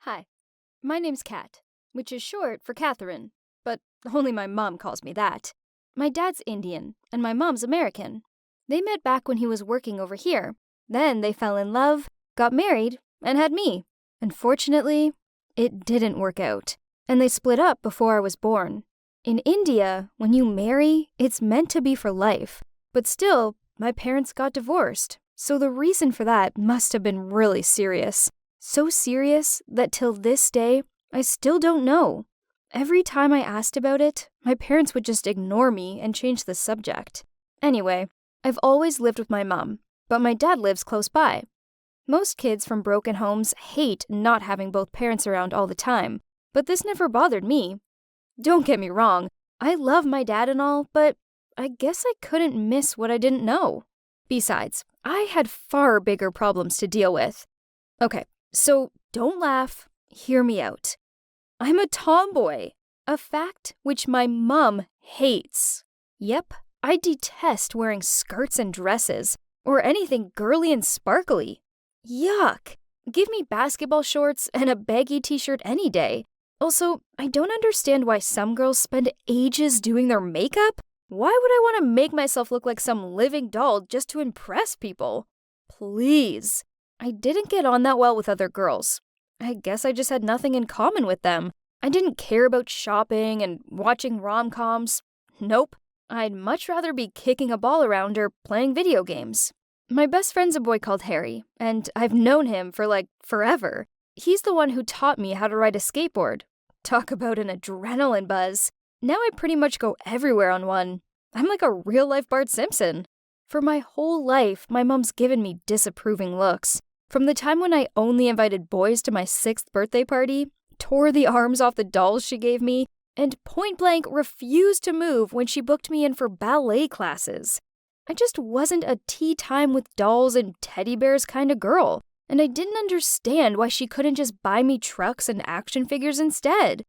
Hi, my name's Kat, which is short for Catherine, but only my mom calls me that. My dad's Indian, and my mom's American. They met back when he was working over here. Then they fell in love, got married, and had me. Unfortunately, it didn't work out, and they split up before I was born. In India, when you marry, it's meant to be for life. But still, my parents got divorced, so the reason for that must have been really serious. So serious that till this day, I still don't know. Every time I asked about it, my parents would just ignore me and change the subject. Anyway, I've always lived with my mom, but my dad lives close by. Most kids from broken homes hate not having both parents around all the time, but this never bothered me. Don't get me wrong, I love my dad and all, but I guess I couldn't miss what I didn't know. Besides, I had far bigger problems to deal with. Okay, so don't laugh, hear me out. I'm a tomboy, a fact which my mom hates. Yep, I detest wearing skirts and dresses, or anything girly and sparkly. Yuck! Give me basketball shorts and a baggy t-shirt any day. Also, I don't understand why some girls spend ages doing their makeup. Why would I want to make myself look like some living doll just to impress people? Please. I didn't get on that well with other girls. I guess I just had nothing in common with them. I didn't care about shopping and watching rom-coms. Nope. I'd much rather be kicking a ball around or playing video games. My best friend's a boy called Harry, and I've known him for forever. He's the one who taught me how to ride a skateboard. Talk about an adrenaline buzz. Now I pretty much go everywhere on one. I'm like a real-life Bart Simpson. For my whole life, my mom's given me disapproving looks. From the time when I only invited boys to my 6th birthday party, tore the arms off the dolls she gave me, and point-blank refused to move when she booked me in for ballet classes. I just wasn't a tea time with dolls and teddy bears kind of girl, and I didn't understand why she couldn't just buy me trucks and action figures instead.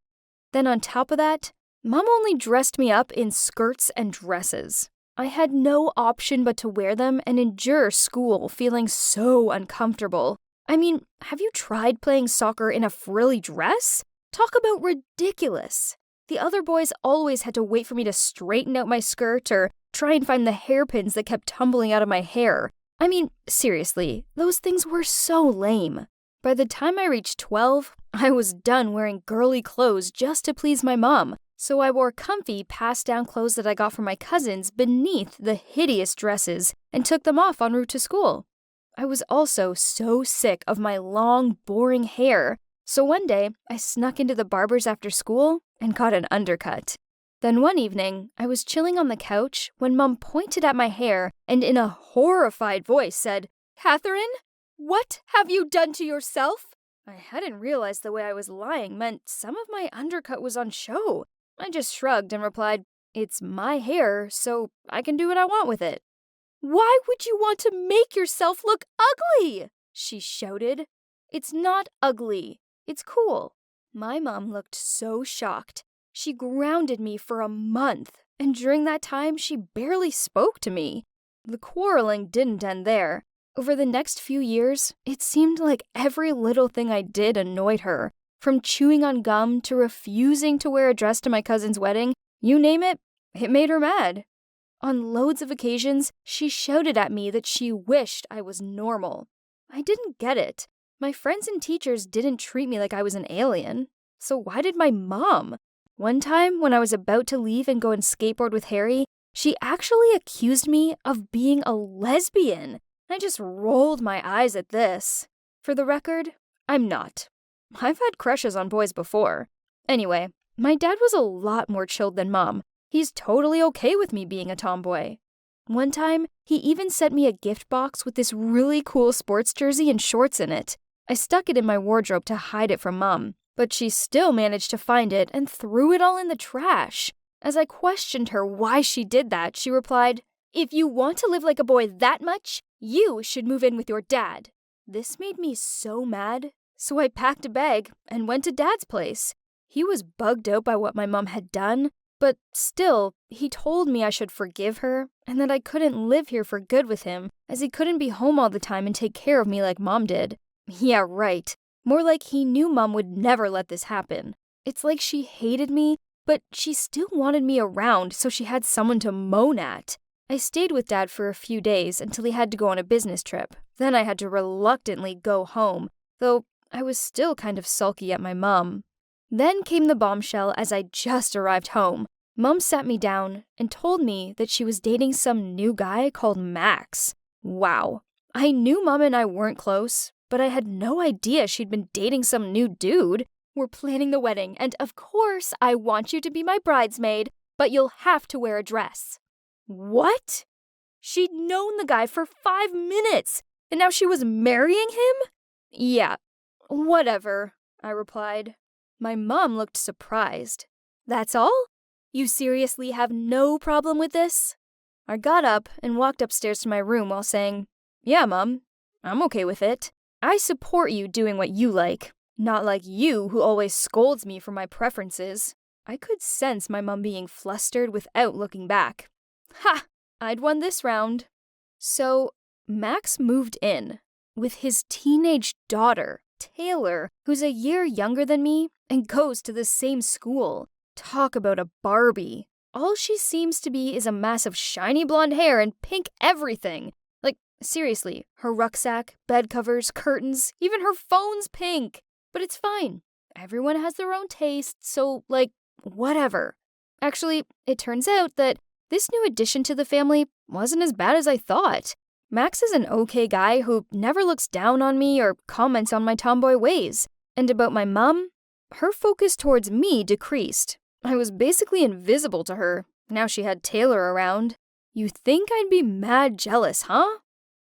Then on top of that, Mom only dressed me up in skirts and dresses. I had no option but to wear them and endure school feeling so uncomfortable. I mean, have you tried playing soccer in a frilly dress? Talk about ridiculous. The other boys always had to wait for me to straighten out my skirt or try and find the hairpins that kept tumbling out of my hair. I mean, seriously, those things were so lame. By the time I reached 12, I was done wearing girly clothes just to please my mom. So I wore comfy, passed-down clothes that I got from my cousins beneath the hideous dresses and took them off en route to school. I was also so sick of my long, boring hair, so one day I snuck into the barber's after school and got an undercut. Then one evening, I was chilling on the couch when Mom pointed at my hair and in a horrified voice said, "Catherine, what have you done to yourself?" I hadn't realized the way I was lying meant some of my undercut was on show. I just shrugged and replied, "It's my hair, so I can do what I want with it." "Why would you want to make yourself look ugly?" she shouted. "It's not ugly. It's cool." My mom looked so shocked. She grounded me for a month, and during that time, she barely spoke to me. The quarreling didn't end there. Over the next few years, it seemed like every little thing I did annoyed her. From chewing on gum to refusing to wear a dress to my cousin's wedding, you name it, it made her mad. On loads of occasions, she shouted at me that she wished I was normal. I didn't get it. My friends and teachers didn't treat me like I was an alien. So why did my mom? One time, when I was about to leave and go and skateboard with Harry, she actually accused me of being a lesbian. I just rolled my eyes at this. For the record, I'm not. I've had crushes on boys before. Anyway, my dad was a lot more chilled than Mom. He's totally okay with me being a tomboy. One time, he even sent me a gift box with this really cool sports jersey and shorts in it. I stuck it in my wardrobe to hide it from Mom, but she still managed to find it and threw it all in the trash. As I questioned her why she did that, she replied, "If you want to live like a boy that much, you should move in with your dad." This made me so mad. So I packed a bag and went to Dad's place. He was bugged out by what my mom had done, but still, he told me I should forgive her and that I couldn't live here for good with him, as he couldn't be home all the time and take care of me like Mom did. Yeah, right. More like he knew Mom would never let this happen. It's like she hated me, but she still wanted me around so she had someone to moan at. I stayed with Dad for a few days until he had to go on a business trip. Then I had to reluctantly go home, though I was still kind of sulky at my mom. Then came the bombshell as I just arrived home. Mom sat me down and told me that she was dating some new guy called Max. Wow. I knew Mom and I weren't close, but I had no idea she'd been dating some new dude. We're planning the wedding, and of course I want you to be my bridesmaid, but you'll have to wear a dress. What? She'd known the guy for 5 minutes, and now she was marrying him? Yeah, whatever, I replied. My mom looked surprised. That's all? You seriously have no problem with this? I got up and walked upstairs to my room while saying, Yeah, Mom, I'm okay with it. I support you doing what you like, not like you who always scolds me for my preferences. I could sense my mom being flustered without looking back. Ha! I'd won this round. So, Max moved in with his teenage daughter, Taylor, who's a year younger than me and goes to the same school. Talk about a Barbie. All she seems to be is a mass of shiny blonde hair and pink everything. Like, seriously, her rucksack, bed covers, curtains, even her phone's pink. But it's fine. Everyone has their own taste, so, whatever. Actually, it turns out that this new addition to the family wasn't as bad as I thought. Max is an okay guy who never looks down on me or comments on my tomboy ways. And about my mom, her focus towards me decreased. I was basically invisible to her. Now she had Taylor around. You think I'd be mad jealous, huh?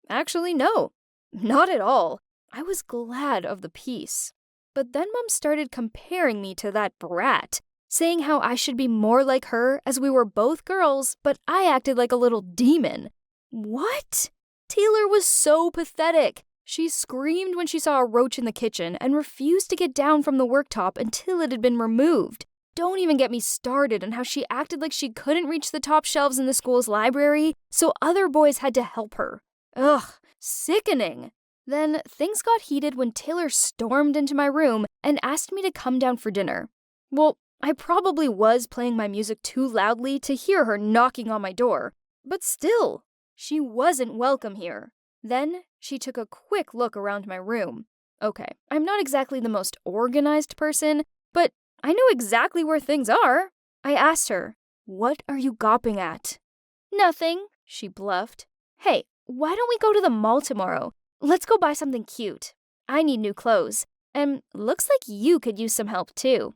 Actually, no. Not at all. I was glad of the peace. But then Mom started comparing me to that brat, saying how I should be more like her as we were both girls, but I acted like a little demon. What? Taylor was so pathetic. She screamed when she saw a roach in the kitchen and refused to get down from the worktop until it had been removed. Don't even get me started on how she acted like she couldn't reach the top shelves in the school's library, so other boys had to help her. Ugh, sickening. Then things got heated when Taylor stormed into my room and asked me to come down for dinner. Well, I probably was playing my music too loudly to hear her knocking on my door, but still, she wasn't welcome here. Then she took a quick look around my room. Okay, I'm not exactly the most organized person, but I know exactly where things are. I asked her, What are you gawping at? Nothing, she bluffed. Hey, why don't we go to the mall tomorrow? Let's go buy something cute. I need new clothes, and looks like you could use some help too.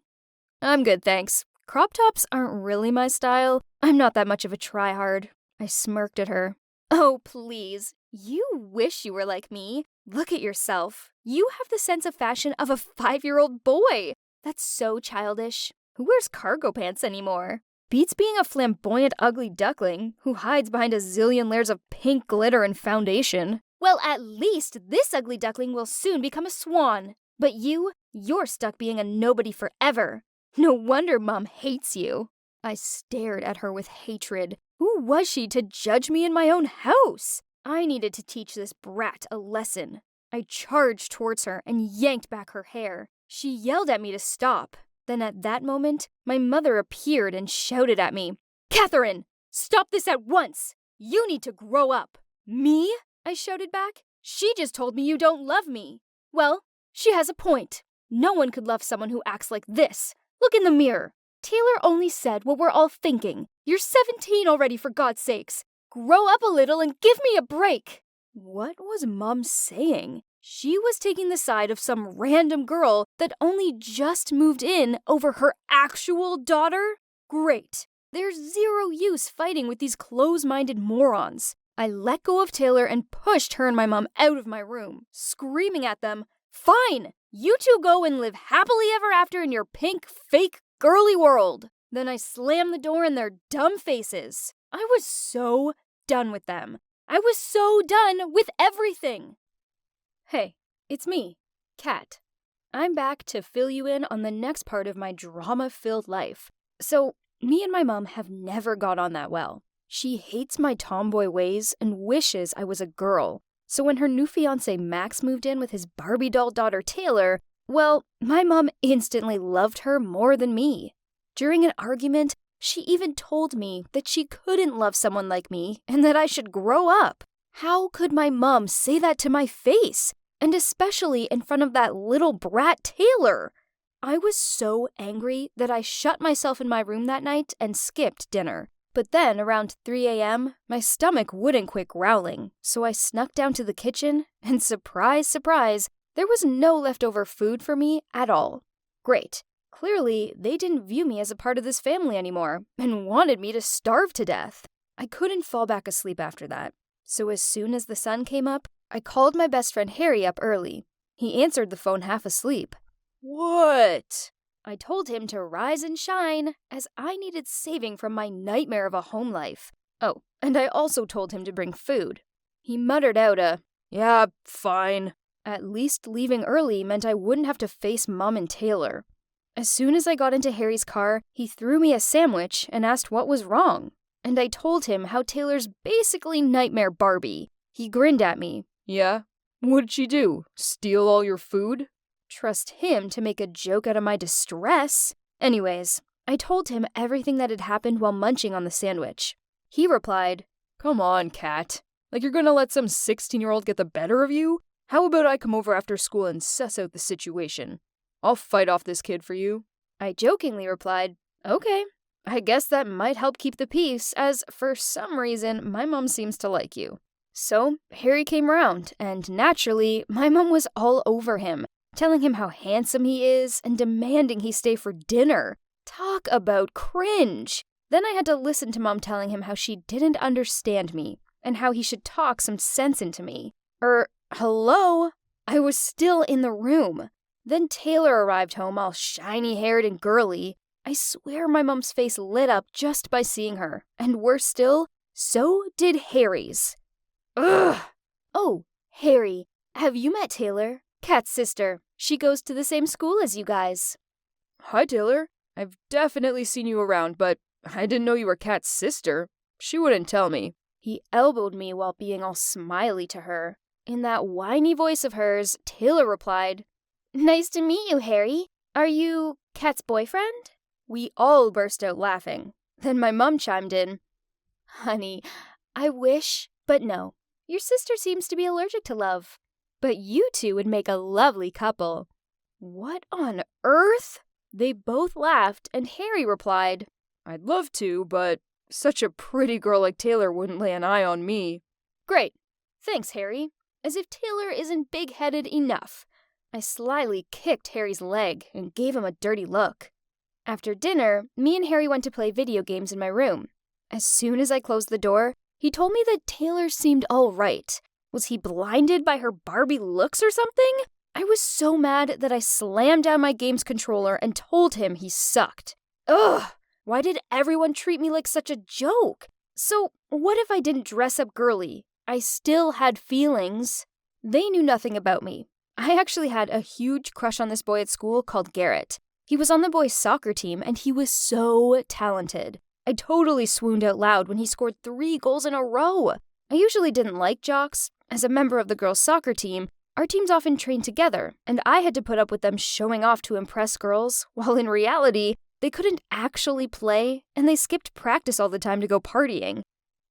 I'm good, thanks. Crop tops aren't really my style. I'm not that much of a tryhard. I smirked at her. Oh, please. You wish you were like me. Look at yourself. You have the sense of fashion of a 5-year-old boy. That's so childish. Who wears cargo pants anymore? Beats being a flamboyant ugly duckling who hides behind a zillion layers of pink glitter and foundation. Well, at least this ugly duckling will soon become a swan. But you're stuck being a nobody forever. No wonder Mom hates you. I stared at her with hatred. Who was she to judge me in my own house? I needed to teach this brat a lesson. I charged towards her and yanked back her hair. She yelled at me to stop. Then at that moment, my mother appeared and shouted at me, Catherine, stop this at once! You need to grow up. Me? I shouted back. She just told me you don't love me. Well, she has a point. No one could love someone who acts like this. Look in the mirror. Taylor only said what we're all thinking. You're 17 already, for God's sakes. Grow up a little and give me a break. What was Mom saying? She was taking the side of some random girl that only just moved in over her actual daughter? Great. There's zero use fighting with these close-minded morons. I let go of Taylor and pushed her and my mom out of my room, screaming at them, Fine! You two go and live happily ever after in your pink, fake, girly world. Then I slammed the door in their dumb faces. I was so done with them. I was so done with everything. Hey, it's me, Kat. I'm back to fill you in on the next part of my drama-filled life. So, me and my mom have never got on that well. She hates my tomboy ways and wishes I was a girl. So when her new fiancé Max moved in with his Barbie doll daughter Taylor, Well, my mom instantly loved her more than me. During an argument, she even told me that she couldn't love someone like me and that I should grow up. How could my mom say that to my face? And especially in front of that little brat Taylor. I was so angry that I shut myself in my room that night and skipped dinner. But then, around 3 a.m., my stomach wouldn't quit growling, so I snuck down to the kitchen, and surprise, surprise, there was no leftover food for me at all. Great. Clearly, they didn't view me as a part of this family anymore, and wanted me to starve to death. I couldn't fall back asleep after that. So as soon as the sun came up, I called my best friend Harry up early. He answered the phone half asleep. What? I told him to rise and shine, as I needed saving from my nightmare of a home life. Oh, and I also told him to bring food. He muttered out "Yeah, fine." At least leaving early meant I wouldn't have to face Mom and Taylor. As soon as I got into Harry's car, he threw me a sandwich and asked what was wrong. And I told him how Taylor's basically Nightmare Barbie. He grinned at me. Yeah? What'd she do? Steal all your food? Trust him to make a joke out of my distress. Anyways, I told him everything that had happened while munching on the sandwich. He replied, "Come on, Kat. Like you're gonna let some 16-year-old get the better of you? How about I come over after school and suss out the situation? I'll fight off this kid for you." I jokingly replied, "Okay, I guess that might help keep the peace, as for some reason my mom seems to like you." So Harry came around, and naturally, my mom was all over him, telling him how handsome he is and demanding he stay for dinner. Talk about cringe. Then I had to listen to Mom telling him how she didn't understand me and how he should talk some sense into me. Hello? I was still in the room. Then Taylor arrived home all shiny-haired and girly. I swear my mom's face lit up just by seeing her. And worse still, so did Harry's. Ugh! Oh, Harry, have you met Taylor? Kat's sister. She goes to the same school as you guys. Hi, Taylor. I've definitely seen you around, but I didn't know you were Kat's sister. She wouldn't tell me. He elbowed me while being all smiley to her. In that whiny voice of hers, Taylor replied, "Nice to meet you, Harry. Are you Kat's boyfriend?" We all burst out laughing. Then my mom chimed in, "Honey, I wish, but no. Your sister seems to be allergic to love. But you two would make a lovely couple." What on earth? They both laughed, and Harry replied, "I'd love to, but such a pretty girl like Taylor wouldn't lay an eye on me." Great. Thanks, Harry. As if Taylor isn't big-headed enough. I slyly kicked Harry's leg and gave him a dirty look. After dinner, me and Harry went to play video games in my room. As soon as I closed the door, he told me that Taylor seemed all right. Was he blinded by her Barbie looks or something? I was so mad that I slammed down my games controller and told him he sucked. Ugh! Why did everyone treat me like such a joke? So, what if I didn't dress up girly? I still had feelings. They knew nothing about me. I actually had a huge crush on this boy at school called Garrett. He was on the boys' soccer team, and he was so talented. I totally swooned out loud when he scored 3 goals in a row. I usually didn't like jocks. As a member of the girls' soccer team, our teams often trained together, and I had to put up with them showing off to impress girls, while in reality, they couldn't actually play, and they skipped practice all the time to go partying.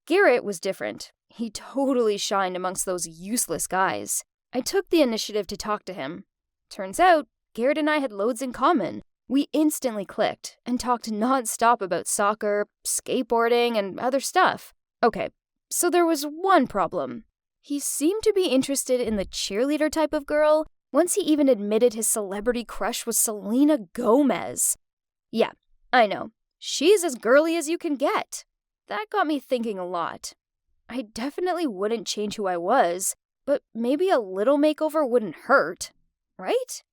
Garrett was different. He totally shined amongst those useless guys. I took the initiative to talk to him. Turns out, Garrett and I had loads in common. We instantly clicked and talked non-stop about soccer, skateboarding, and other stuff. Okay, so there was one problem. He seemed to be interested in the cheerleader type of girl. Once he even admitted his celebrity crush was Selena Gomez. Yeah, I know. She's as girly as you can get. That got me thinking a lot. I definitely wouldn't change who I was, but maybe a little makeover wouldn't hurt, right?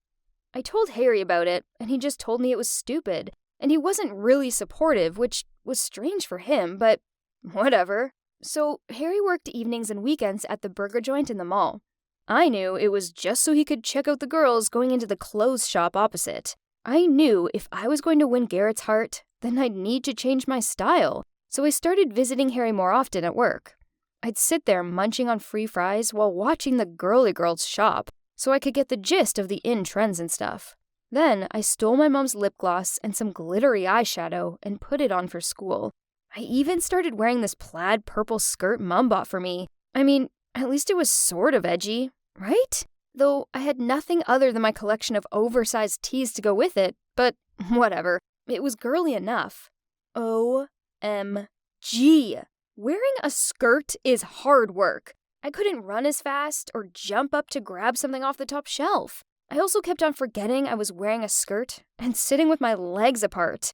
I told Harry about it, and he just told me it was stupid, and he wasn't really supportive, which was strange for him, but whatever. So Harry worked evenings and weekends at the burger joint in the mall. I knew it was just so he could check out the girls going into the clothes shop opposite. I knew if I was going to win Garrett's heart, then I'd need to change my style, so I started visiting Harry more often at work. I'd sit there munching on free fries while watching the girly girls shop. so I could get the gist of the in-trends and stuff. Then I stole my mom's lip gloss and some glittery eyeshadow and put it on for school. I even started wearing this plaid purple skirt Mom bought for me. I mean, at least it was sort of edgy, right? Though I had nothing other than my collection of oversized tees to go with it, but whatever. It was girly enough. OMG. Wearing a skirt is hard work. I couldn't run as fast or jump up to grab something off the top shelf. I also kept on forgetting I was wearing a skirt and sitting with my legs apart.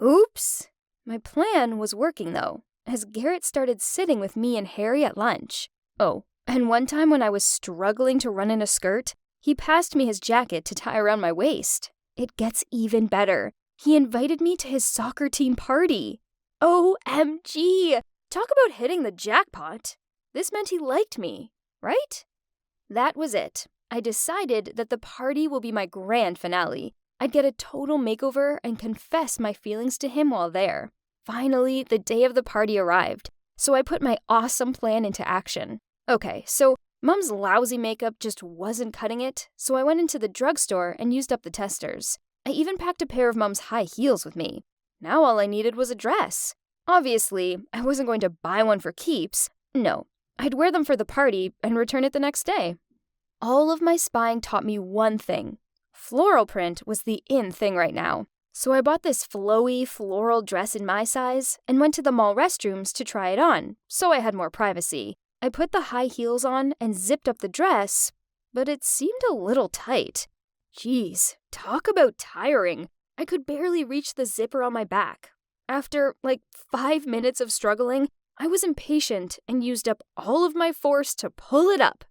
Oops. My plan was working, though, as Garrett started sitting with me and Harry at lunch. Oh, and one time when I was struggling to run in a skirt, he passed me his jacket to tie around my waist. It gets even better. He invited me to his soccer team party. OMG! Talk about hitting the jackpot. This meant he liked me, right? That was it. I decided that the party will be my grand finale. I'd get a total makeover and confess my feelings to him while there. Finally, the day of the party arrived, so I put my awesome plan into action. Okay, so Mom's lousy makeup just wasn't cutting it, so I went into the drugstore and used up the testers. I even packed a pair of Mom's high heels with me. Now all I needed was a dress. Obviously, I wasn't going to buy one for keeps. No, I'd wear them for the party and return it the next day. All of my spying taught me one thing. Floral print was the in thing right now. So I bought this flowy floral dress in my size and went to the mall restrooms to try it on, so I had more privacy. I put the high heels on and zipped up the dress, but it seemed a little tight. Jeez, talk about tiring. I could barely reach the zipper on my back. After, 5 minutes of struggling, I was impatient and used up all of my force to pull it up.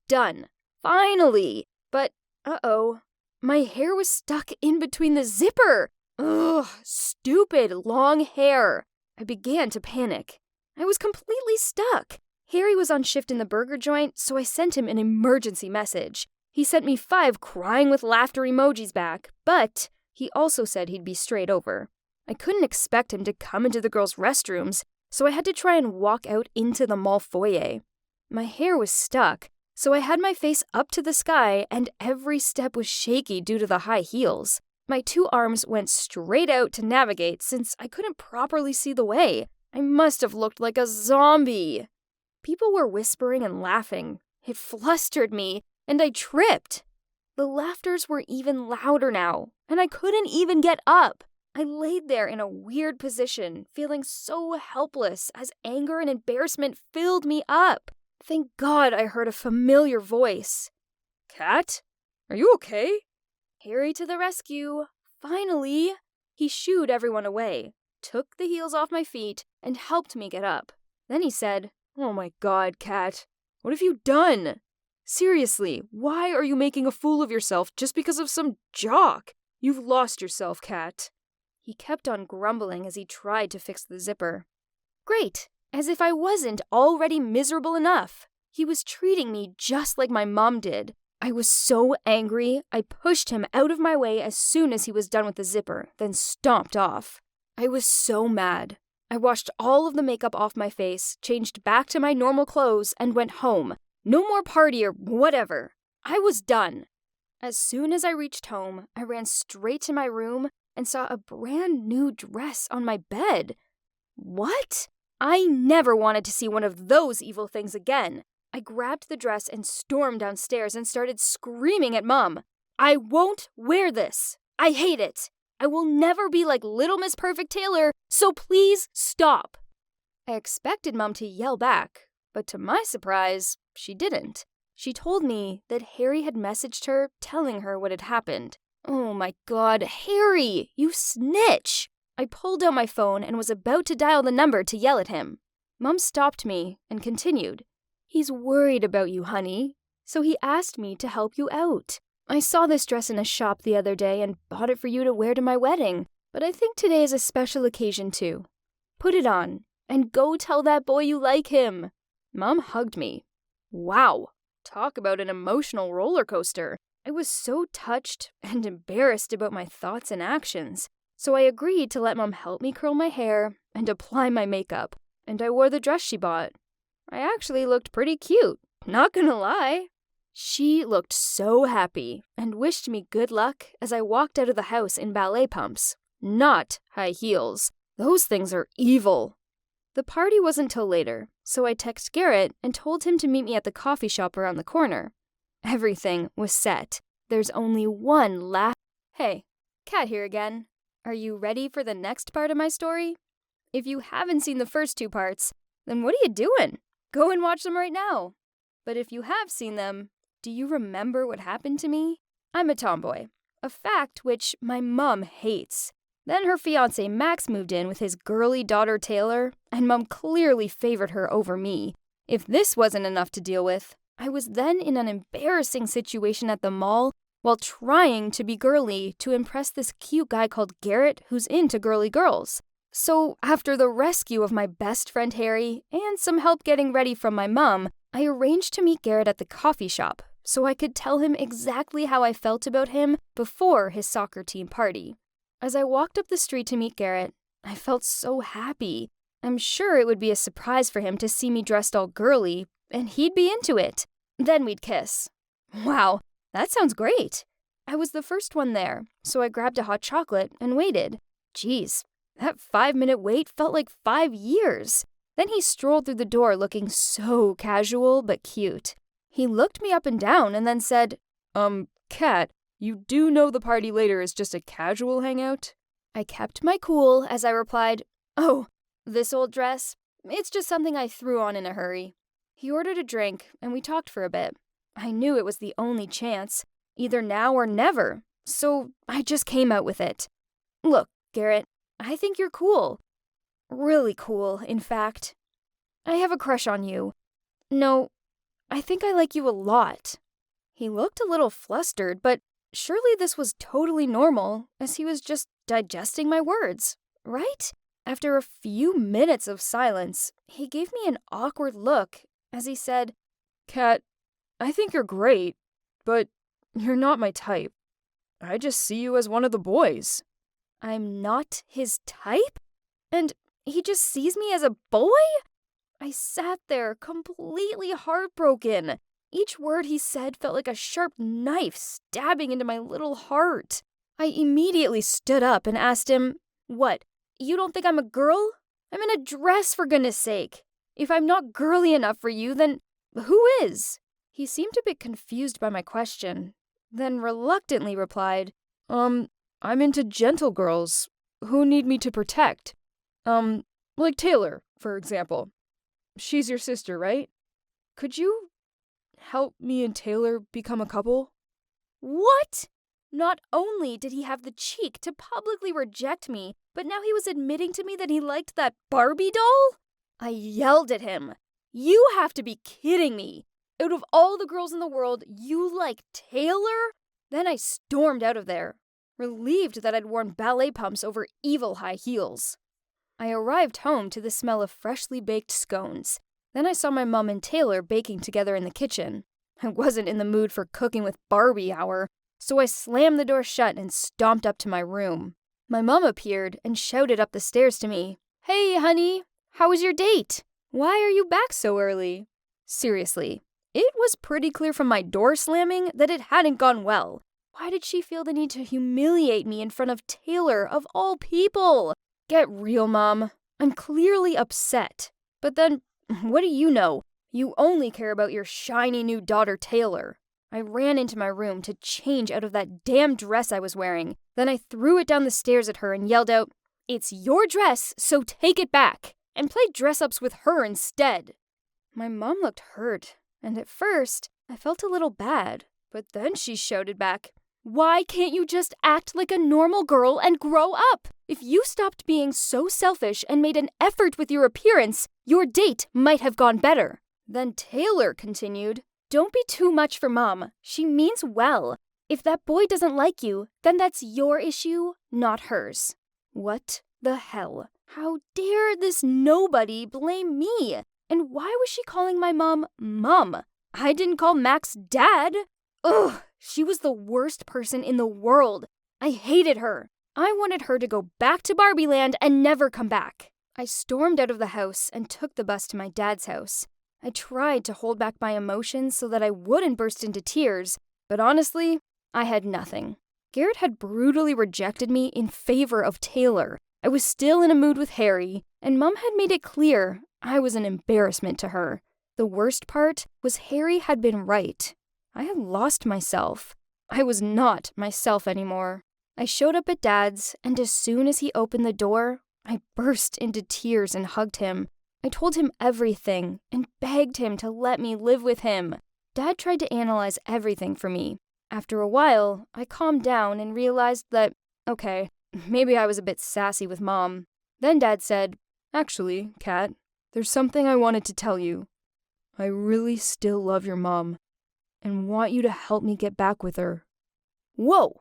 Done. Finally! But, uh-oh. My hair was stuck in between the zipper. Ugh, stupid long hair. I began to panic. I was completely stuck. Harry was on shift in the burger joint, so I sent him an emergency message. He sent me 5 crying with laughter emojis back, but he also said he'd be straight over. I couldn't expect him to come into the girls' restrooms, so I had to try and walk out into the mall foyer. My hair was stuck, so I had my face up to the sky and every step was shaky due to the high heels. My 2 arms went straight out to navigate since I couldn't properly see the way. I must have looked like a zombie. People were whispering and laughing. It flustered me, and I tripped. The laughters were even louder now, and I couldn't even get up. I laid there in a weird position, feeling so helpless as anger and embarrassment filled me up. Thank God I heard a familiar voice. "Kat, are you okay?" Harry to the rescue. Finally! He shooed everyone away, took the heels off my feet, and helped me get up. Then he said, "Oh my God, Kat, what have you done? Seriously, why are you making a fool of yourself just because of some jock? You've lost yourself, Kat." He kept on grumbling as he tried to fix the zipper. Great, as if I wasn't already miserable enough. He was treating me just like my mom did. I was so angry, I pushed him out of my way as soon as he was done with the zipper, then stomped off. I was so mad. I washed all of the makeup off my face, changed back to my normal clothes, and went home. No more party or whatever. I was done. As soon as I reached home, I ran straight to my room and saw a brand new dress on my bed. What? I never wanted to see one of those evil things again. I grabbed the dress and stormed downstairs and started screaming at Mom. "I won't wear this. I hate it. I will never be like Little Miss Perfect Taylor, so please stop." I expected Mom to yell back, but to my surprise, she didn't. She told me that Harry had messaged her telling her what had happened. Oh my God, Harry, you snitch! I pulled out my phone and was about to dial the number to yell at him. Mom stopped me and continued. "He's worried about you, honey, so he asked me to help you out. I saw this dress in a shop the other day and bought it for you to wear to my wedding, but I think today is a special occasion too. Put it on, and go tell that boy you like him." Mom hugged me. Wow, talk about an emotional roller coaster. I was so touched and embarrassed about my thoughts and actions, so I agreed to let Mom help me curl my hair and apply my makeup, and I wore the dress she bought. I actually looked pretty cute, not gonna lie. She looked so happy and wished me good luck as I walked out of the house in ballet pumps, not high heels. Those things are evil. The party wasn't till later, so I texted Garrett and told him to meet me at the coffee shop around the corner. Everything was set. There's only one last... Hey, Kat here again. Are you ready for the next part of my story? If you haven't seen the first 2 parts, then what are you doing? Go and watch them right now. But if you have seen them, do you remember what happened to me? I'm a tomboy, a fact which my mom hates. Then her fiancé Max moved in with his girly daughter Taylor, and Mom clearly favored her over me. If this wasn't enough to deal with, I was then in an embarrassing situation at the mall while trying to be girly to impress this cute guy called Garrett who's into girly girls. So after the rescue of my best friend Harry and some help getting ready from my mom, I arranged to meet Garrett at the coffee shop so I could tell him exactly how I felt about him before his soccer team party. As I walked up the street to meet Garrett, I felt so happy. I'm sure it would be a surprise for him to see me dressed all girly, and he'd be into it. Then we'd kiss. Wow, that sounds great. I was the first one there, so I grabbed a hot chocolate and waited. Geez, that 5-minute wait felt like 5 years. Then he strolled through the door looking so casual but cute. He looked me up and down and then said, Kat, you do know the party later is just a casual hangout? I kept my cool as I replied, Oh, this old dress? It's just something I threw on in a hurry. He ordered a drink and we talked for a bit. I knew it was the only chance, either now or never, so I just came out with it. Look, Garrett, I think you're cool. Really cool, in fact. I have a crush on you. No, I think I like you a lot. He looked a little flustered, but surely this was totally normal, as he was just digesting my words, right? After a few minutes of silence, he gave me an awkward look as he said, Kat, I think you're great, but you're not my type. I just see you as one of the boys. I'm not his type? And he just sees me as a boy? I sat there completely heartbroken. Each word he said felt like a sharp knife stabbing into my little heart. I immediately stood up and asked him, What, you don't think I'm a girl? I'm in a dress, for goodness sake. If I'm not girly enough for you, then who is? He seemed a bit confused by my question, then reluctantly replied, I'm into gentle girls who need me to protect. Like Taylor, for example. She's your sister, right? Could you help me and Taylor become a couple? What? Not only did he have the cheek to publicly reject me, but now he was admitting to me that he liked that Barbie doll? I yelled at him. You have to be kidding me. Out of all the girls in the world, you like Taylor? Then I stormed out of there, relieved that I'd worn ballet pumps over evil high heels. I arrived home to the smell of freshly baked scones. Then I saw my mom and Taylor baking together in the kitchen. I wasn't in the mood for cooking with Barbie hour, so I slammed the door shut and stomped up to my room. My mom appeared and shouted up the stairs to me, Hey, honey, how was your date? Why are you back so early? Seriously, it was pretty clear from my door slamming that it hadn't gone well. Why did she feel the need to humiliate me in front of Taylor, of all people? Get real, Mom. I'm clearly upset. But then, what do you know? You only care about your shiny new daughter, Taylor. I ran into my room to change out of that damn dress I was wearing. Then I threw it down the stairs at her and yelled out, It's your dress, so take it back, and play dress-ups with her instead. My mom looked hurt, and at first, I felt a little bad. But then she shouted back, Why can't you just act like a normal girl and grow up? If you stopped being so selfish and made an effort with your appearance, your date might have gone better. Then Taylor continued, Don't be too much for Mom. She means well. If that boy doesn't like you, then that's your issue, not hers. What the hell? How dare this nobody blame me? And why was she calling my mom Mom? I didn't call Max Dad. Ugh, she was the worst person in the world. I hated her. I wanted her to go back to Barbie Land and never come back. I stormed out of the house and took the bus to my dad's house. I tried to hold back my emotions so that I wouldn't burst into tears, but honestly, I had nothing. Garrett had brutally rejected me in favor of Taylor. I was still in a mood with Harry, and Mom had made it clear I was an embarrassment to her. The worst part was Harry had been right. I had lost myself. I was not myself anymore. I showed up at Dad's, and as soon as he opened the door, I burst into tears and hugged him. I told him everything and begged him to let me live with him. Dad tried to analyze everything for me. After a while, I calmed down and realized that, okay, maybe I was a bit sassy with Mom. Then Dad said, "Actually, Kat, there's something I wanted to tell you. I really still love your mom and want you to help me get back with her." Whoa!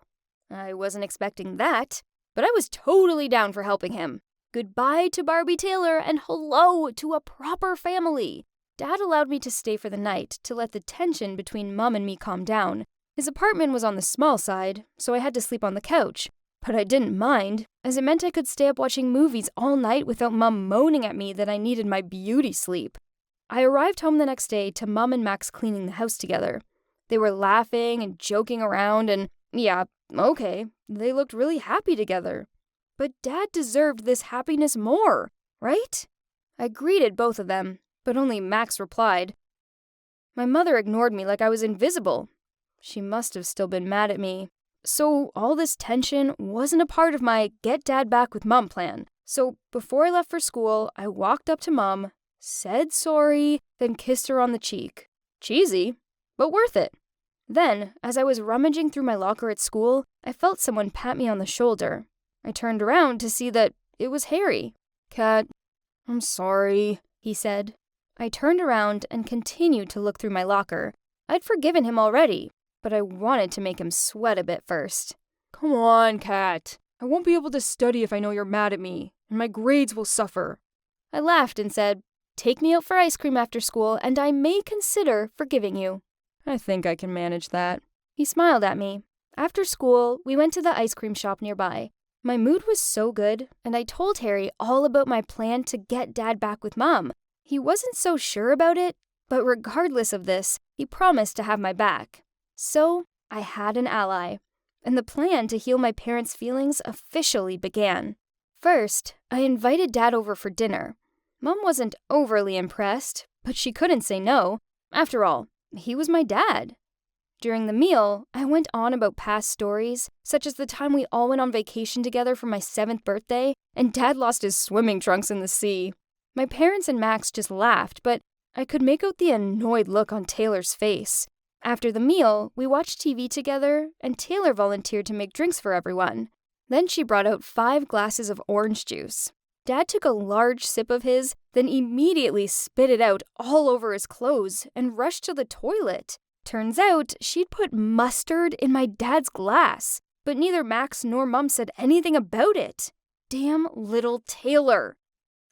I wasn't expecting that, but I was totally down for helping him. Goodbye to Barbie Taylor and hello to a proper family. Dad allowed me to stay for the night to let the tension between Mom and me calm down. His apartment was on the small side, so I had to sleep on the couch. But I didn't mind, as it meant I could stay up watching movies all night without Mom moaning at me that I needed my beauty sleep. I arrived home the next day to Mom and Max cleaning the house together. They were laughing and joking around and, yeah, okay, they looked really happy together. But Dad deserved this happiness more, right? I greeted both of them, but only Max replied. My mother ignored me like I was invisible. She must have still been mad at me. So all this tension wasn't a part of my get Dad back with Mom plan. So before I left for school, I walked up to Mom, said sorry, then kissed her on the cheek. Cheesy, but worth it. Then, as I was rummaging through my locker at school, I felt someone pat me on the shoulder. I turned around to see that it was Harry. "Kat, I'm sorry," he said. I turned around and continued to look through my locker. I'd forgiven him already, but I wanted to make him sweat a bit first. "Come on, Kat. I won't be able to study if I know you're mad at me, and my grades will suffer." I laughed and said, "Take me out for ice cream after school, and I may consider forgiving you." "I think I can manage that." He smiled at me. After school, we went to the ice cream shop nearby. My mood was so good, and I told Harry all about my plan to get Dad back with Mom. He wasn't so sure about it, but regardless of this, he promised to have my back. So, I had an ally, and the plan to heal my parents' feelings officially began. First, I invited Dad over for dinner. Mom wasn't overly impressed, but she couldn't say no. After all, he was my dad. During the meal, I went on about past stories, such as the time we all went on vacation together for my 7th birthday, and Dad lost his swimming trunks in the sea. My parents and Max just laughed, but I could make out the annoyed look on Taylor's face. After the meal, we watched TV together, and Taylor volunteered to make drinks for everyone. Then she brought out 5 glasses of orange juice. Dad took a large sip of his, then immediately spit it out all over his clothes and rushed to the toilet. Turns out she'd put mustard in my dad's glass, but neither Max nor Mom said anything about it. Damn little Taylor.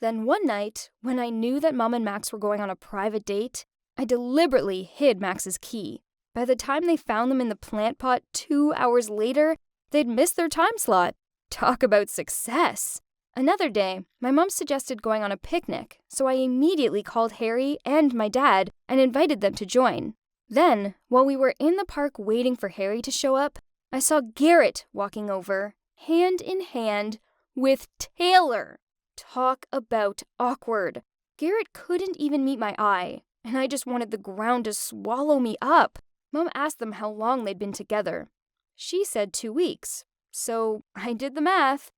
Then one night, when I knew that Mom and Max were going on a private date, I deliberately hid Max's key. By the time they found them in the plant pot 2 hours later, they'd missed their time slot. Talk about success. Another day, my mom suggested going on a picnic, so I immediately called Harry and my dad and invited them to join. Then, while we were in the park waiting for Harry to show up, I saw Garrett walking over, hand in hand, with Taylor. Talk about awkward. Garrett couldn't even meet my eye, and I just wanted the ground to swallow me up. Mom asked them how long they'd been together. She said 2 weeks, so I did the math.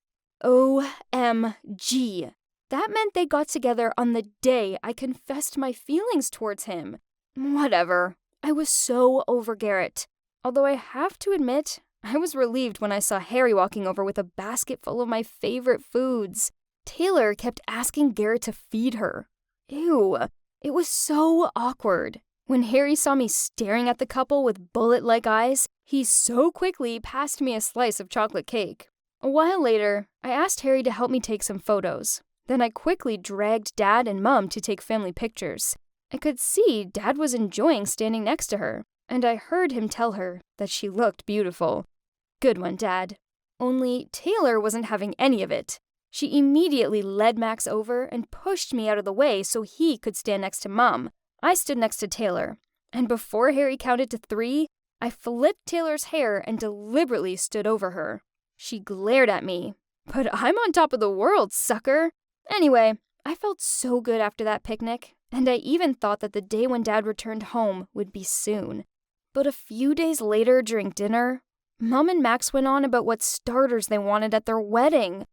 OMG. That meant they got together on the day I confessed my feelings towards him. Whatever. I was so over Garrett. Although I have to admit, I was relieved when I saw Harry walking over with a basket full of my favorite foods. Taylor kept asking Garrett to feed her. Ew. It was so awkward. When Harry saw me staring at the couple with bullet-like eyes, he so quickly passed me a slice of chocolate cake. A while later, I asked Harry to help me take some photos. Then I quickly dragged Dad and Mom to take family pictures. I could see Dad was enjoying standing next to her, and I heard him tell her that she looked beautiful. Good one, Dad. Only Taylor wasn't having any of it. She immediately led Max over and pushed me out of the way so he could stand next to Mom. I stood next to Taylor, and before Harry counted to 3, I flipped Taylor's hair and deliberately stood over her. She glared at me. But I'm on top of the world, sucker! Anyway, I felt so good after that picnic, and I even thought that the day when Dad returned home would be soon. But a few days later during dinner, Mom and Max went on about what starters they wanted at their wedding.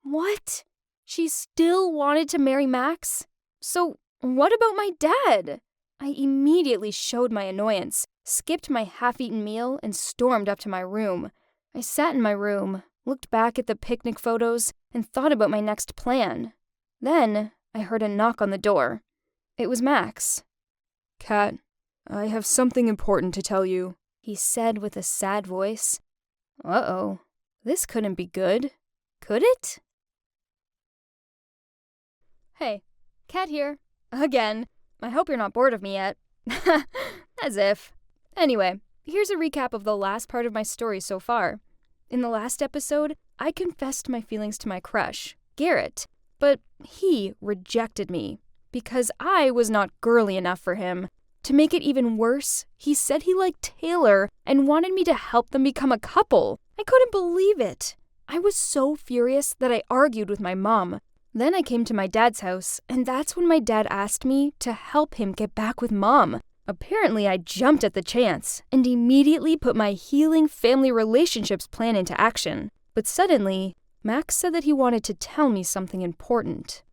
What? She still wanted to marry Max? So what about my dad? I immediately showed my annoyance, skipped my half-eaten meal, and stormed up to my room. I sat in my room, looked back at the picnic photos, and thought about my next plan. Then I heard a knock on the door. It was Max. "Kat, I have something important to tell you," he said with a sad voice. Uh-oh, this couldn't be good, could it? Hey, Kat here. Again. I hope you're not bored of me yet. As if. Anyway, here's a recap of the last part of my story so far. In the last episode, I confessed my feelings to my crush, Garrett, but he rejected me because I was not girly enough for him. To make it even worse, he said he liked Taylor and wanted me to help them become a couple. I couldn't believe it. I was so furious that I argued with my mom. Then I came to my dad's house, and that's when my dad asked me to help him get back with Mom. Apparently, I jumped at the chance and immediately put my healing family relationships plan into action. But suddenly, Max said that he wanted to tell me something important.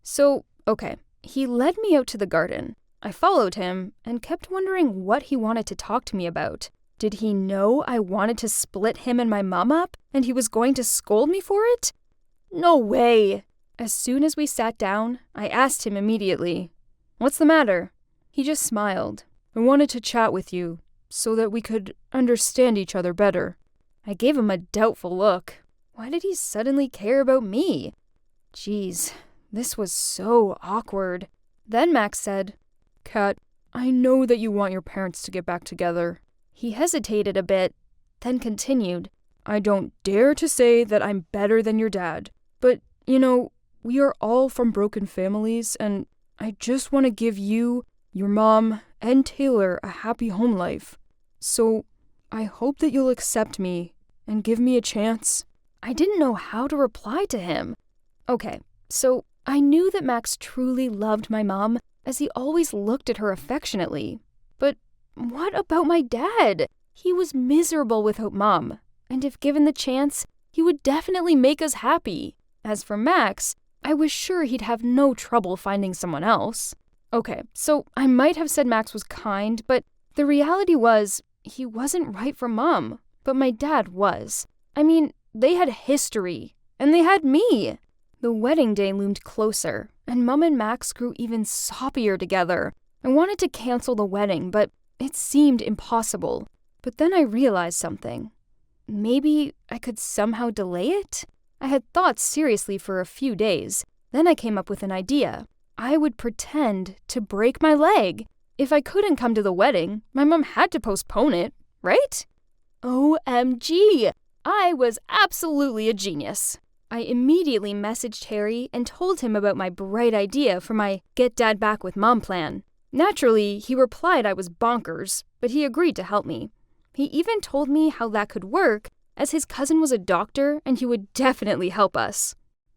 So, okay, he led me out to the garden. I followed him and kept wondering what he wanted to talk to me about. Did he know I wanted to split him and my mom up, and he was going to scold me for it? No way! As soon as we sat down, I asked him immediately, "What's the matter?" He just smiled. "I wanted to chat with you, so that we could understand each other better." I gave him a doubtful look. Why did he suddenly care about me? Jeez, this was so awkward. Then Max said, "Kat, I know that you want your parents to get back together." He hesitated a bit, then continued, "I don't dare to say that I'm better than your dad, but, we are all from broken families, and I just want to give you, your mom, and Taylor a happy home life. So I hope that you'll accept me and give me a chance." I didn't know how to reply to him. Okay, so I knew that Max truly loved my mom, as he always looked at her affectionately. But what about my dad? He was miserable without Mom, and if given the chance, he would definitely make us happy. As for Max, I was sure he'd have no trouble finding someone else. Okay, so I might have said Max was kind, but the reality was he wasn't right for Mom, but my dad was. I mean, they had history, and they had me. The wedding day loomed closer, and Mom and Max grew even soppier together. I wanted to cancel the wedding, but it seemed impossible. But then I realized something. Maybe I could somehow delay it? I had thought seriously for a few days. Then I came up with an idea. I would pretend to break my leg. If I couldn't come to the wedding, my mom had to postpone it, right? OMG! I was absolutely a genius. I immediately messaged Harry and told him about my bright idea for my Get Dad Back with Mom plan. Naturally, he replied I was bonkers, but he agreed to help me. He even told me how that could work, as his cousin was a doctor and he would definitely help us.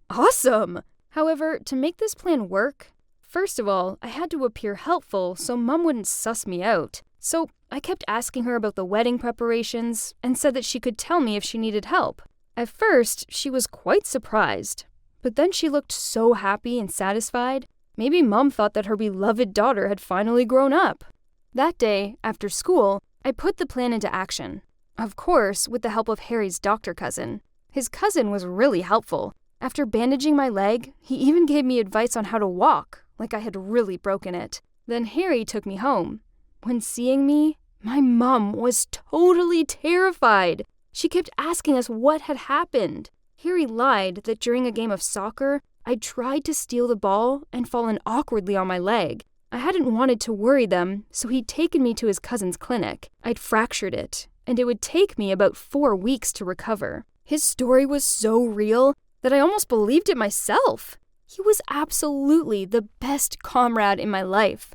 Awesome! However, to make this plan work, first of all, I had to appear helpful so Mom wouldn't suss me out. So I kept asking her about the wedding preparations and said that she could tell me if she needed help. At first, she was quite surprised, but then she looked so happy and satisfied. Maybe Mom thought that her beloved daughter had finally grown up. That day, after school, I put the plan into action. Of course, with the help of Harry's doctor cousin. His cousin was really helpful. After bandaging my leg, he even gave me advice on how to walk, like I had really broken it. Then Harry took me home. When seeing me, my mom was totally terrified. She kept asking us what had happened. Harry lied that during a game of soccer, I'd tried to steal the ball and fallen awkwardly on my leg. I hadn't wanted to worry them, so he'd taken me to his cousin's clinic. I'd fractured it, and it would take me about 4 weeks to recover. His story was so real that I almost believed it myself. He was absolutely the best comrade in my life.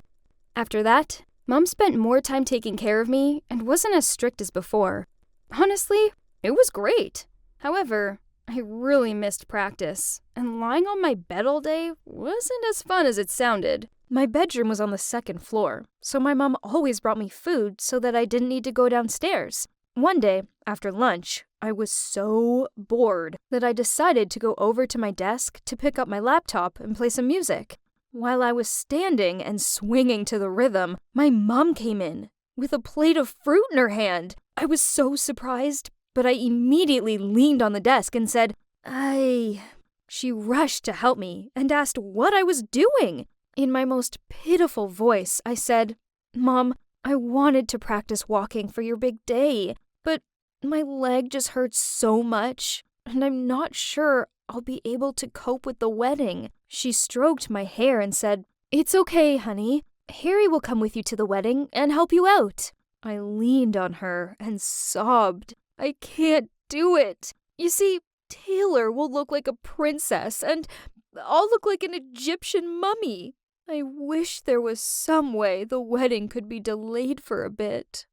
After that, Mom spent more time taking care of me and wasn't as strict as before. Honestly, it was great. However, I really missed practice, and lying on my bed all day wasn't as fun as it sounded. My bedroom was on the second floor, so my mom always brought me food so that I didn't need to go downstairs. One day, after lunch, I was so bored that I decided to go over to my desk to pick up my laptop and play some music. While I was standing and swinging to the rhythm, my mom came in with a plate of fruit in her hand. I was so surprised, but I immediately leaned on the desk and said, She rushed to help me and asked what I was doing. In my most pitiful voice, I said, "Mom, I wanted to practice walking for your big day, but my leg just hurts so much, and I'm not sure I'll be able to cope with the wedding." She stroked my hair and said, "It's okay, honey. Harry will come with you to the wedding and help you out." I leaned on her and sobbed. I can't do it. You see, Taylor will look like a princess, and I'll look like an Egyptian mummy. I wish there was some way the wedding could be delayed for a bit.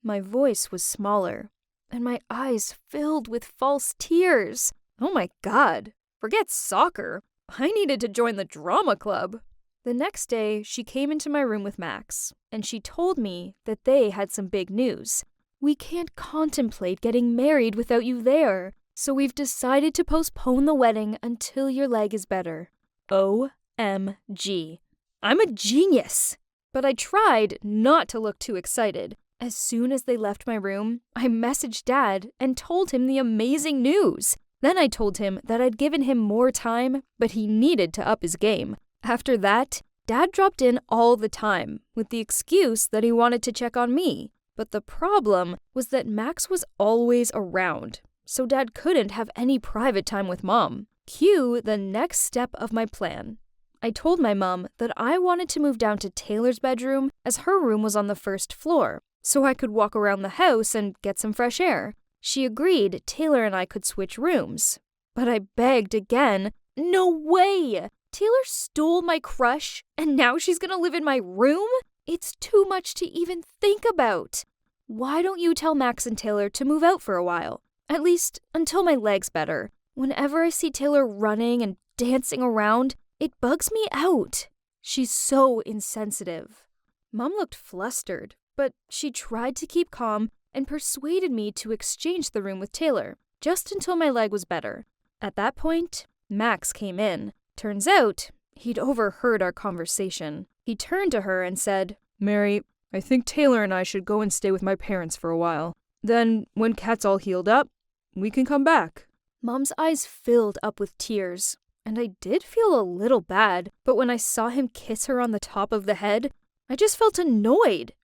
My voice was smaller, and my eyes filled with false tears. Oh my God, forget soccer. I needed to join the drama club. The next day, she came into my room with Max, and she told me that they had some big news. "We can't contemplate getting married without you there, so we've decided to postpone the wedding until your leg is better." OMG. I'm a genius! But I tried not to look too excited. As soon as they left my room, I messaged Dad and told him the amazing news. Then I told him that I'd given him more time, but he needed to up his game. After that, Dad dropped in all the time, with the excuse that he wanted to check on me. But the problem was that Max was always around, so Dad couldn't have any private time with Mom. Cue the next step of my plan. I told my mom that I wanted to move down to Taylor's bedroom as her room was on the first floor, so I could walk around the house and get some fresh air. She agreed Taylor and I could switch rooms. But I begged again. No way! Taylor stole my crush, and now she's gonna live in my room? It's too much to even think about. Why don't you tell Max and Taylor to move out for a while? At least until my leg's better. Whenever I see Taylor running and dancing around, it bugs me out. She's so insensitive. Mom looked flustered, but she tried to keep calm and persuaded me to exchange the room with Taylor, just until my leg was better. At that point, Max came in. Turns out, he'd overheard our conversation. He turned to her and said, "Mary, I think Taylor and I should go and stay with my parents for a while. Then, when Kat's all healed up, we can come back." Mom's eyes filled up with tears, and I did feel a little bad, but when I saw him kiss her on the top of the head, I just felt annoyed.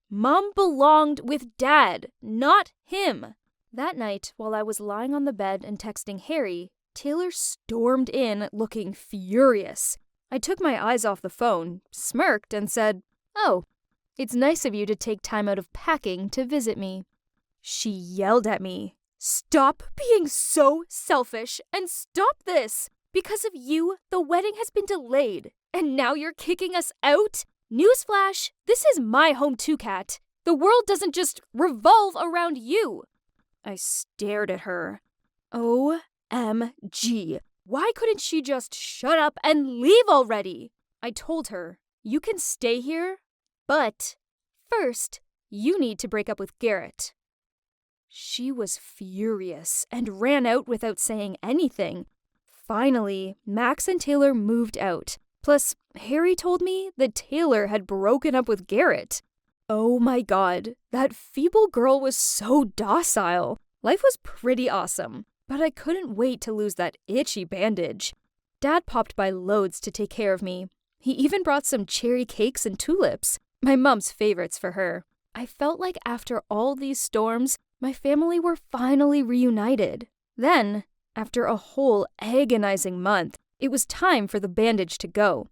Mom belonged with Dad, not him. That night, while I was lying on the bed and texting Harry, Taylor stormed in looking furious. I took my eyes off the phone, smirked, and said, "Oh, it's nice of you to take time out of packing to visit me." She yelled at me, "Stop being so selfish and stop this! Because of you, the wedding has been delayed, and now you're kicking us out? Newsflash, this is my home too, Kat. The world doesn't just revolve around you." I stared at her. OMG. Why couldn't she just shut up and leave already? I told her, "You can stay here, but first, you need to break up with Garrett." She was furious and ran out without saying anything. Finally, Max and Taylor moved out. Plus, Harry told me that Taylor had broken up with Garrett. Oh my God, that feeble girl was so docile. Life was pretty awesome, but I couldn't wait to lose that itchy bandage. Dad popped by loads to take care of me. He even brought some cherry cakes and tulips, my mom's favorites for her. I felt like after all these storms, my family were finally reunited. Then, after a whole agonizing month, it was time for the bandage to go.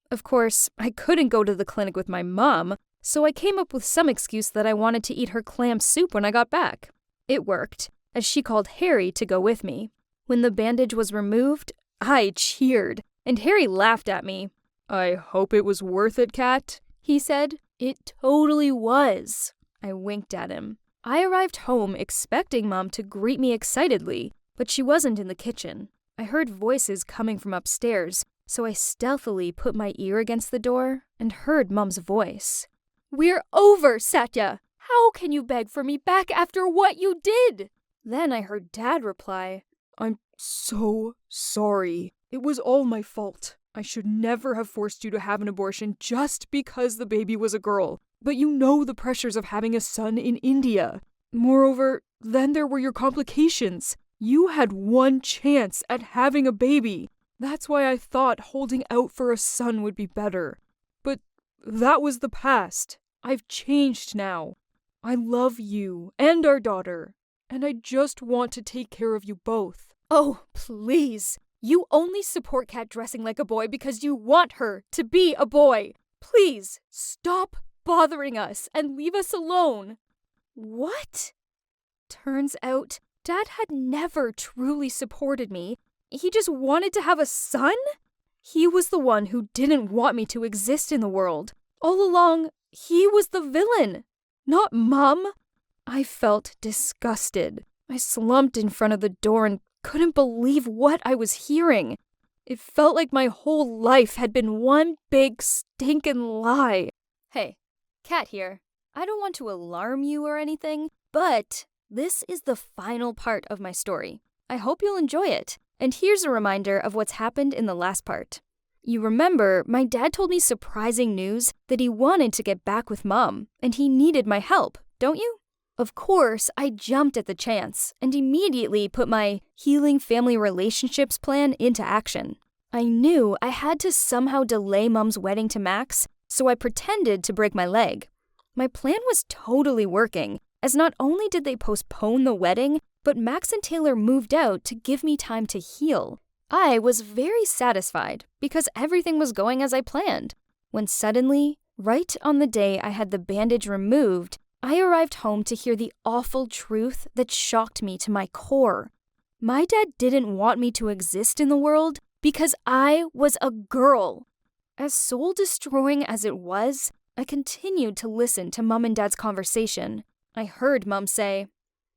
Of course, I couldn't go to the clinic with my mom, so I came up with some excuse that I wanted to eat her clam soup when I got back. It worked, as she called Harry to go with me. When the bandage was removed, I cheered, and Harry laughed at me. "I hope it was worth it, Kat. he said. It totally was. I winked at him. I arrived home expecting Mom to greet me excitedly, but she wasn't in the kitchen. I heard voices coming from upstairs, so I stealthily put my ear against the door and heard Mom's voice. "We're over, Satya! How can you beg for me back after what you did?" Then I heard Dad reply, I'm so sorry. It was all my fault. I should never have forced you to have an abortion just because the baby was a girl. But you know the pressures of having a son in India. Moreover, then there were your complications. You had one chance at having a baby. That's why I thought holding out for a son would be better. But that was the past. I've changed now. I love you and our daughter, and I just want to take care of you both. "Oh, please. You only support Kat dressing like a boy because you want her to be a boy. Please, stop bothering us and leave us alone." What? Turns out, Dad had never truly supported me. He just wanted to have a son? He was the one who didn't want me to exist in the world. All along, he was the villain, not Mom. I felt disgusted. I slumped in front of the door and couldn't believe what I was hearing. It felt like my whole life had been one big stinking lie. Hey, Kat here. I don't want to alarm you or anything, but this is the final part of my story. I hope you'll enjoy it. And here's a reminder of what's happened in the last part. You remember, my dad told me surprising news that he wanted to get back with Mom, and he needed my help, don't you? Of course, I jumped at the chance and immediately put my healing family relationships plan into action. I knew I had to somehow delay Mom's wedding to Max, so I pretended to break my leg. My plan was totally working, as not only did they postpone the wedding, but Max and Taylor moved out to give me time to heal. I was very satisfied because everything was going as I planned, when suddenly, right on the day I had the bandage removed, I arrived home to hear the awful truth that shocked me to my core. My dad didn't want me to exist in the world because I was a girl. As soul-destroying as it was, I continued to listen to Mom and Dad's conversation. I heard Mom say,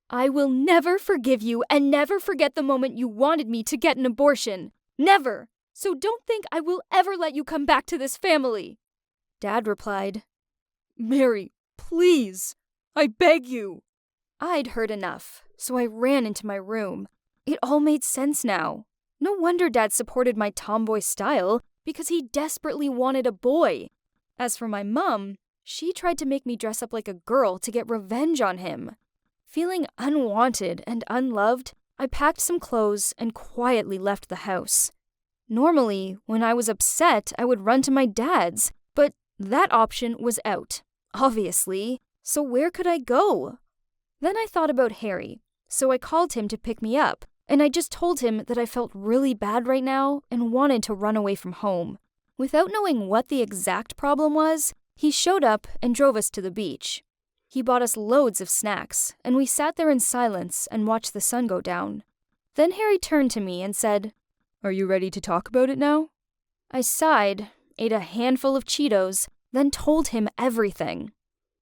"I will never forgive you and never forget the moment you wanted me to get an abortion. Never! So don't think I will ever let you come back to this family." Dad replied, Mary, please, I beg you. I'd heard enough, so I ran into my room. It all made sense now. No wonder Dad supported my tomboy style, because he desperately wanted a boy. As for my mom, she tried to make me dress up like a girl to get revenge on him. Feeling unwanted and unloved, I packed some clothes and quietly left the house. Normally, when I was upset, I would run to my dad's, but that option was out, obviously, so where could I go? Then I thought about Harry, so I called him to pick me up, and I just told him that I felt really bad right now and wanted to run away from home. Without knowing what the exact problem was, he showed up and drove us to the beach. He bought us loads of snacks, and we sat there in silence and watched the sun go down. Then Harry turned to me and said, "Are you ready to talk about it now?" I sighed, ate a handful of Cheetos, then told him everything.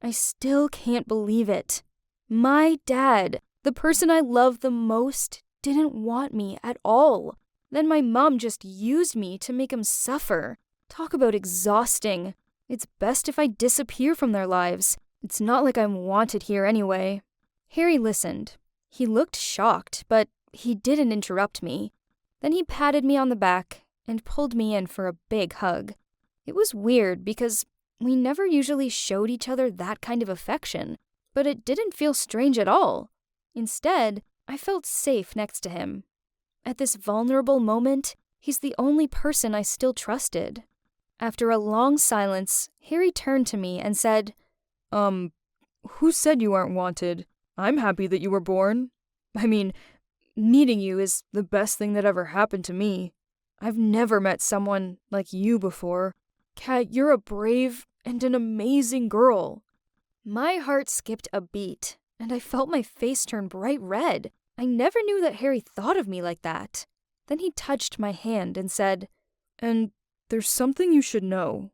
I still can't believe it. My dad, the person I love the most, didn't want me at all. Then my mom just used me to make him suffer. Talk about exhausting. It's best if I disappear from their lives. It's not like I'm wanted here anyway. Harry listened. He looked shocked, but he didn't interrupt me. Then he patted me on the back and pulled me in for a big hug. It was weird because we never usually showed each other that kind of affection, but it didn't feel strange at all. Instead, I felt safe next to him. At this vulnerable moment, he's the only person I still trusted. After a long silence, Harry turned to me and said, Who said you aren't wanted? I'm happy that you were born. I mean, meeting you is the best thing that ever happened to me. I've never met someone like you before. Kat, you're a brave and an amazing girl." My heart skipped a beat, and I felt my face turn bright red. I never knew that Harry thought of me like that. Then he touched my hand and said, "And there's something you should know.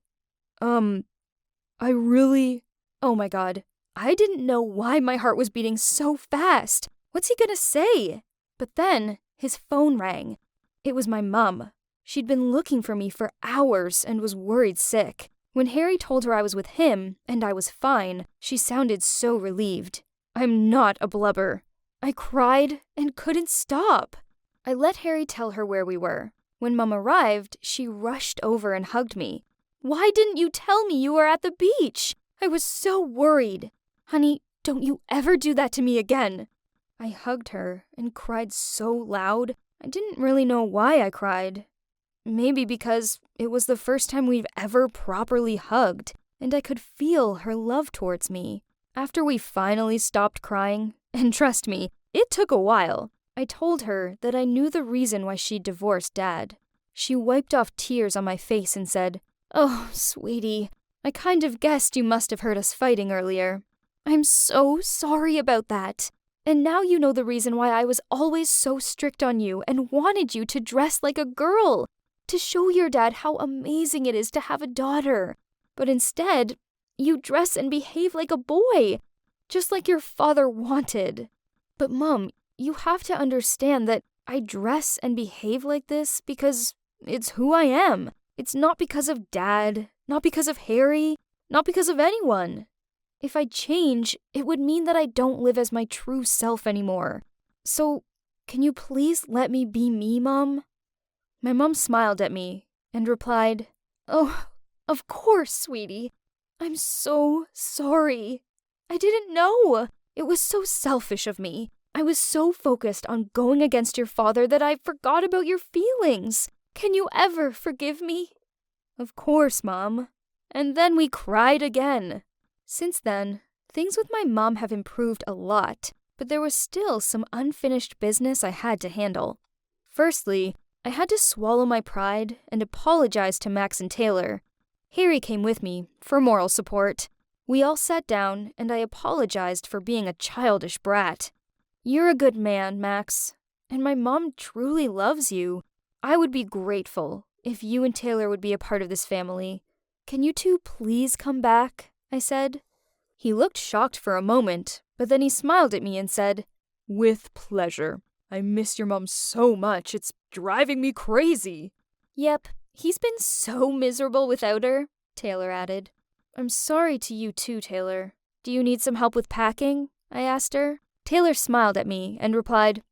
I really... Oh my god. I didn't know why my heart was beating so fast. What's he gonna say? But then, his phone rang. It was my mom. She'd been looking for me for hours and was worried sick. When Harry told her I was with him, and I was fine, she sounded so relieved. I'm not a blubber. I cried and couldn't stop. I let Harry tell her where we were. When Mom arrived, she rushed over and hugged me. Why didn't you tell me you were at the beach? I was so worried. Honey, don't you ever do that to me again. I hugged her and cried so loud. I didn't really know why I cried. Maybe because it was the first time we've ever properly hugged, and I could feel her love towards me. After we finally stopped crying, and trust me, it took a while, I told her that I knew the reason why she'd divorced Dad. She wiped off tears on my face and said, "Oh, sweetie, I kind of guessed you must have heard us fighting earlier. I'm so sorry about that. And now you know the reason why I was always so strict on you and wanted you to dress like a girl, to show your dad how amazing it is to have a daughter. But instead, you dress and behave like a boy, just like your father wanted. But Mom, you have to understand that I dress and behave like this because it's who I am. It's not because of Dad, not because of Harry, not because of anyone. If I change, it would mean that I don't live as my true self anymore. So, can you please let me be me, Mom?" My mom smiled at me and replied, "Oh, of course, sweetie. I'm so sorry. I didn't know. It was so selfish of me. I was so focused on going against your father that I forgot about your feelings. Can you ever forgive me?" "Of course, Mom." And then we cried again. Since then, things with my mom have improved a lot, but there was still some unfinished business I had to handle. Firstly, I had to swallow my pride and apologize to Max and Taylor. Harry came with me for moral support. We all sat down, and I apologized for being a childish brat. "You're a good man, Max, and my mom truly loves you. I would be grateful if you and Taylor would be a part of this family. Can you two please come back?" I said. He looked shocked for a moment, but then he smiled at me and said, "With pleasure. I miss your mom so much, it's driving me crazy." "Yep, he's been so miserable without her," Taylor added. "I'm sorry to you too, Taylor. Do you need some help with packing?" I asked her. Taylor smiled at me and replied,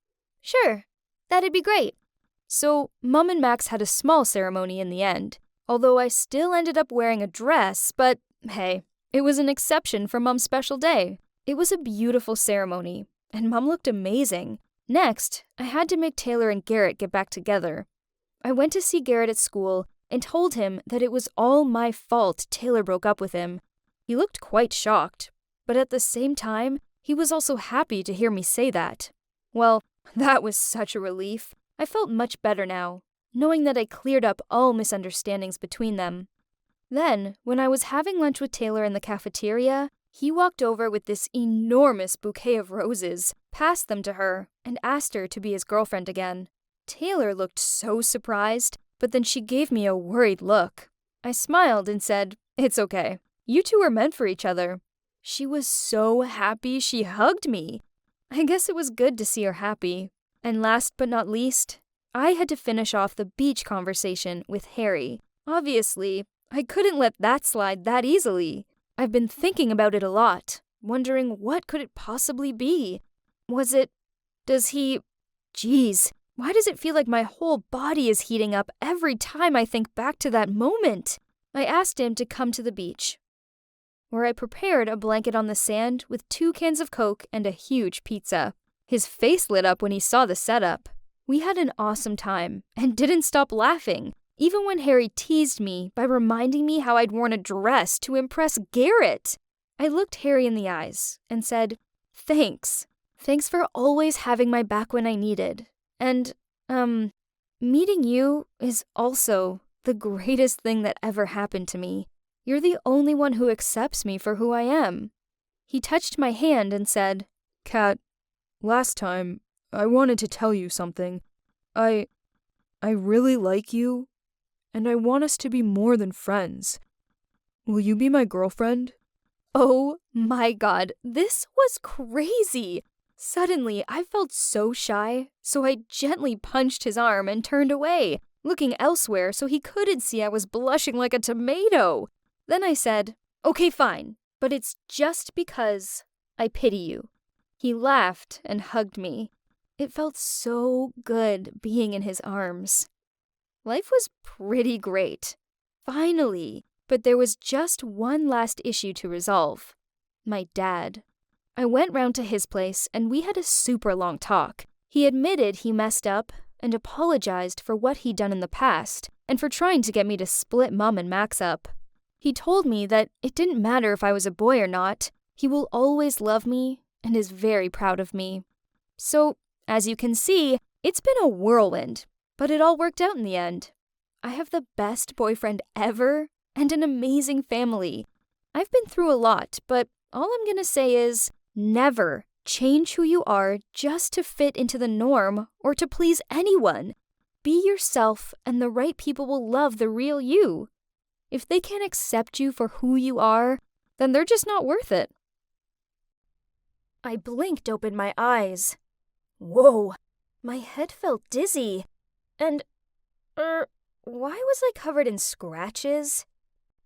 "Sure, that'd be great." So, Mom and Max had a small ceremony in the end, although I still ended up wearing a dress, but hey, it was an exception for Mom's special day. It was a beautiful ceremony, and Mom looked amazing. Next, I had to make Taylor and Garrett get back together. I went to see Garrett at school and told him that it was all my fault Taylor broke up with him. He looked quite shocked, but at the same time, he was also happy to hear me say that. Well, that was such a relief. I felt much better now, knowing that I cleared up all misunderstandings between them. Then, when I was having lunch with Taylor in the cafeteria, he walked over with this enormous bouquet of roses, passed them to her, and asked her to be his girlfriend again. Taylor looked so surprised, but then she gave me a worried look. I smiled and said, "It's okay. You two are meant for each other." She was so happy she hugged me. I guess it was good to see her happy. And last but not least, I had to finish off the beach conversation with Harry. Obviously, I couldn't let that slide that easily. I've been thinking about it a lot, wondering what could it possibly be. Geez, why does it feel like my whole body is heating up every time I think back to that moment? I asked him to come to the beach, where I prepared a blanket on the sand with 2 cans of Coke and a huge pizza. His face lit up when he saw the setup. We had an awesome time and didn't stop laughing, even when Harry teased me by reminding me how I'd worn a dress to impress Garrett. I looked Harry in the eyes and said, "Thanks. Thanks for always having my back when I needed. And, meeting you is also the greatest thing that ever happened to me. You're the only one who accepts me for who I am." He touched my hand and said, "Kat, last time, I wanted to tell you something. I really like you, and I want us to be more than friends. Will you be my girlfriend? Oh my god, this was crazy! Suddenly, I felt so shy, so I gently punched his arm and turned away, looking elsewhere so he couldn't see I was blushing like a tomato. Then I said, "Okay, fine, but it's just because I pity you." He laughed and hugged me. It felt so good being in his arms. Life was pretty great. Finally. But there was just one last issue to resolve. My dad. I went round to his place and we had a super long talk. He admitted he messed up and apologized for what he'd done in the past and for trying to get me to split Mum and Max up. He told me that it didn't matter if I was a boy or not. He will always love me and is very proud of me. So, as you can see, it's been a whirlwind, but it all worked out in the end. I have the best boyfriend ever and an amazing family. I've been through a lot, but all I'm gonna say is never change who you are just to fit into the norm or to please anyone. Be yourself and the right people will love the real you. If they can't accept you for who you are, then they're just not worth it. I blinked open my eyes. Whoa, my head felt dizzy. And, why was I covered in scratches?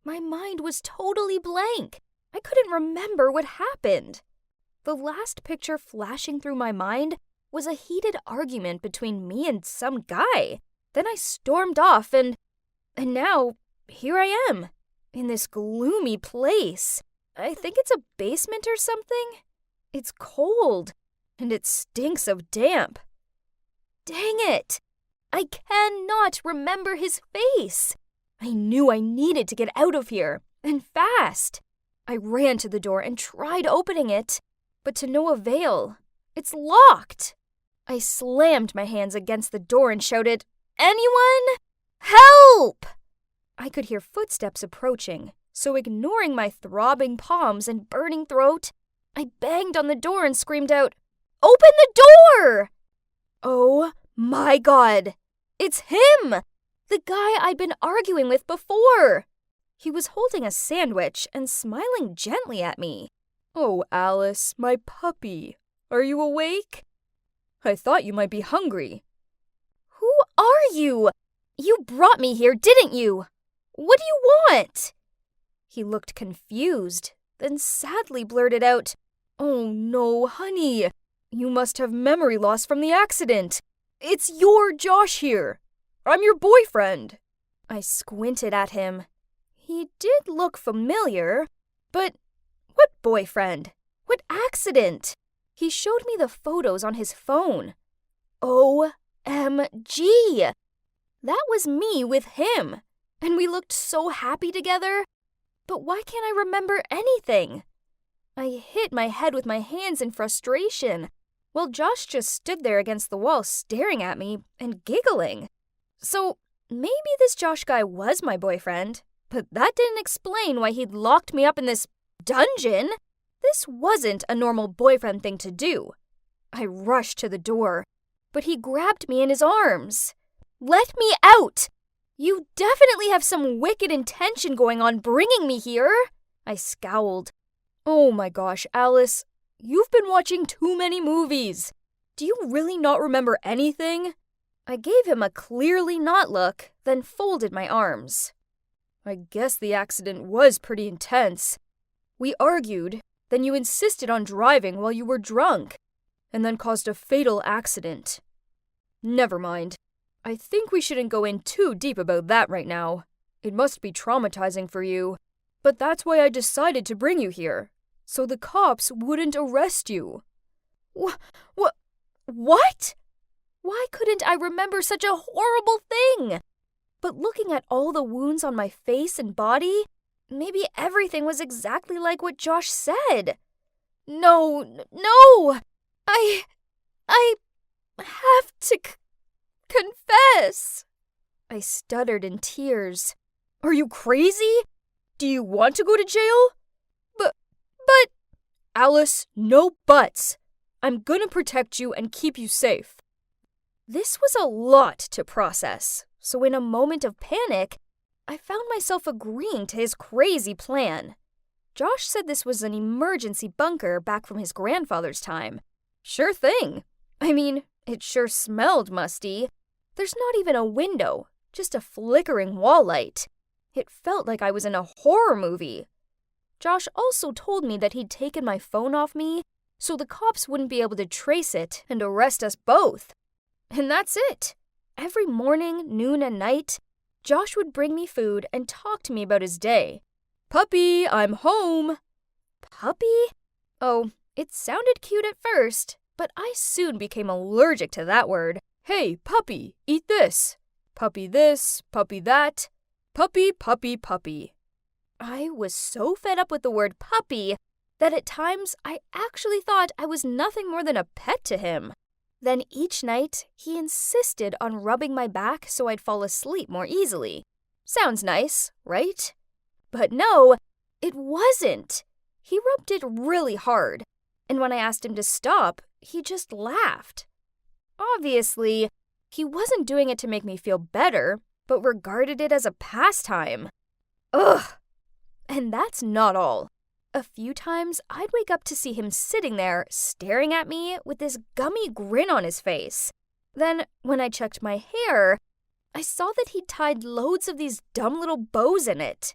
My mind was totally blank. I couldn't remember what happened. The last picture flashing through my mind was a heated argument between me and some guy. Then I stormed off and now here I am, in this gloomy place. I think it's a basement or something. It's cold, and it stinks of damp. Dang it! I cannot remember his face. I knew I needed to get out of here, and fast. I ran to the door and tried opening it, but to no avail. It's locked. I slammed my hands against the door and shouted, "Anyone? Help!" I could hear footsteps approaching, so ignoring my throbbing palms and burning throat, I banged on the door and screamed out, "Open the door!" Oh my God! It's him! The guy I'd been arguing with before. He was holding a sandwich and smiling gently at me. Oh, Alice, my puppy. Are you awake? I thought you might be hungry. Who are you? You brought me here, didn't you? What do you want? He looked confused, then sadly blurted out, "Oh no, honey. You must have memory loss from the accident. It's your Josh here. I'm your boyfriend." I squinted at him. He did look familiar, but what boyfriend? What accident? He showed me the photos on his phone. OMG! That was me with him, and we looked so happy together. But why can't I remember anything? I hit my head with my hands in frustration, while Josh just stood there against the wall staring at me and giggling. So maybe this Josh guy was my boyfriend, but that didn't explain why he'd locked me up in this dungeon. This wasn't a normal boyfriend thing to do. I rushed to the door, but he grabbed me in his arms. "Let me out! You definitely have some wicked intention going on bringing me here." I scowled. Oh my gosh, Alice, you've been watching too many movies. Do you really not remember anything? I gave him a clearly not look, then folded my arms. I guess the accident was pretty intense. We argued, then you insisted on driving while you were drunk, and then caused a fatal accident. Never mind. I think we shouldn't go in too deep about that right now. It must be traumatizing for you. But that's why I decided to bring you here, so the cops wouldn't arrest you. What? Why couldn't I remember such a horrible thing? But looking at all the wounds on my face and body, maybe everything was exactly like what Josh said. No! I have to confess. I stuttered in tears. Are you crazy? Do you want to go to jail? But... Alice, no buts. I'm gonna protect you and keep you safe. This was a lot to process, so in a moment of panic, I found myself agreeing to his crazy plan. Josh said this was an emergency bunker back from his grandfather's time. Sure thing. I mean, it sure smelled musty. There's not even a window, just a flickering wall light. It felt like I was in a horror movie. Josh also told me that he'd taken my phone off me so the cops wouldn't be able to trace it and arrest us both. And that's it. Every morning, noon, and night, Josh would bring me food and talk to me about his day. "Puppy, I'm home." Puppy? Oh, it sounded cute at first, but I soon became allergic to that word. "Hey, puppy, eat this. Puppy this, puppy that. Puppy, puppy, puppy." I was so fed up with the word puppy that at times I actually thought I was nothing more than a pet to him. Then each night, he insisted on rubbing my back so I'd fall asleep more easily. Sounds nice, right? But no, it wasn't. He rubbed it really hard, and when I asked him to stop, he just laughed. Obviously, he wasn't doing it to make me feel better, but regarded it as a pastime. Ugh! And that's not all. A few times, I'd wake up to see him sitting there, staring at me with this gummy grin on his face. Then, when I checked my hair, I saw that he'd tied loads of these dumb little bows in it.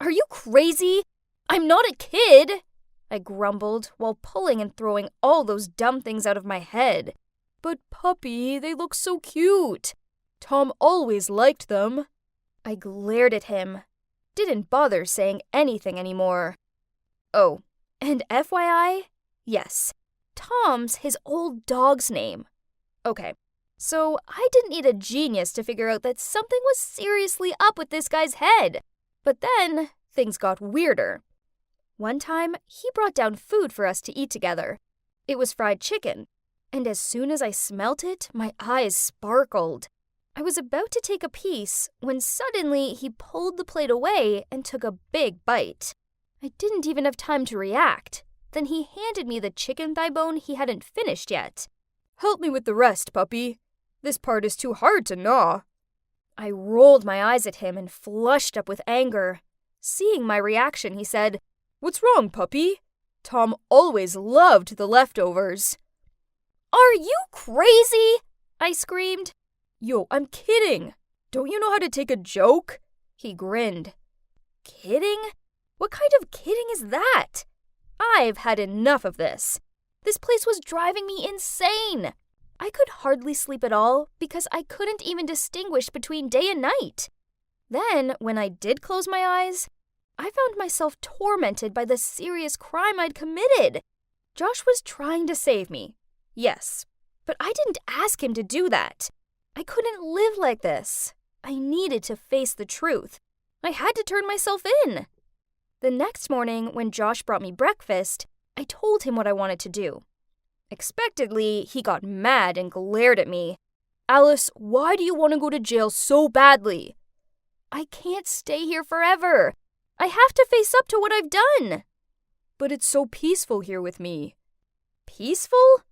"Are you crazy? I'm not a kid!" I grumbled while pulling and throwing all those dumb things out of my head. "But puppy, they look so cute. Tom always liked them." I glared at him. Didn't bother saying anything anymore. Oh, and FYI, yes, Tom's his old dog's name. Okay, so I didn't need a genius to figure out that something was seriously up with this guy's head. But then, things got weirder. One time, he brought down food for us to eat together. It was fried chicken, and as soon as I smelt it, my eyes sparkled. I was about to take a piece when suddenly he pulled the plate away and took a big bite. I didn't even have time to react. Then he handed me the chicken thigh bone he hadn't finished yet. "Help me with the rest, puppy. This part is too hard to gnaw." I rolled my eyes at him and flushed up with anger. Seeing my reaction, he said, "What's wrong, puppy? Tom always loved the leftovers." "Are you crazy?" I screamed. "Yo, I'm kidding. Don't you know how to take a joke?" He grinned. Kidding? What kind of kidding is that? I've had enough of this. This place was driving me insane. I could hardly sleep at all because I couldn't even distinguish between day and night. Then, when I did close my eyes, I found myself tormented by the serious crime I'd committed. Josh was trying to save me. Yes, but I didn't ask him to do that. I couldn't live like this. I needed to face the truth. I had to turn myself in. The next morning, when Josh brought me breakfast, I told him what I wanted to do. Expectedly, he got mad and glared at me. "Alice, why do you want to go to jail so badly?" "I can't stay here forever. I have to face up to what I've done." "But it's so peaceful here with me." Peaceful?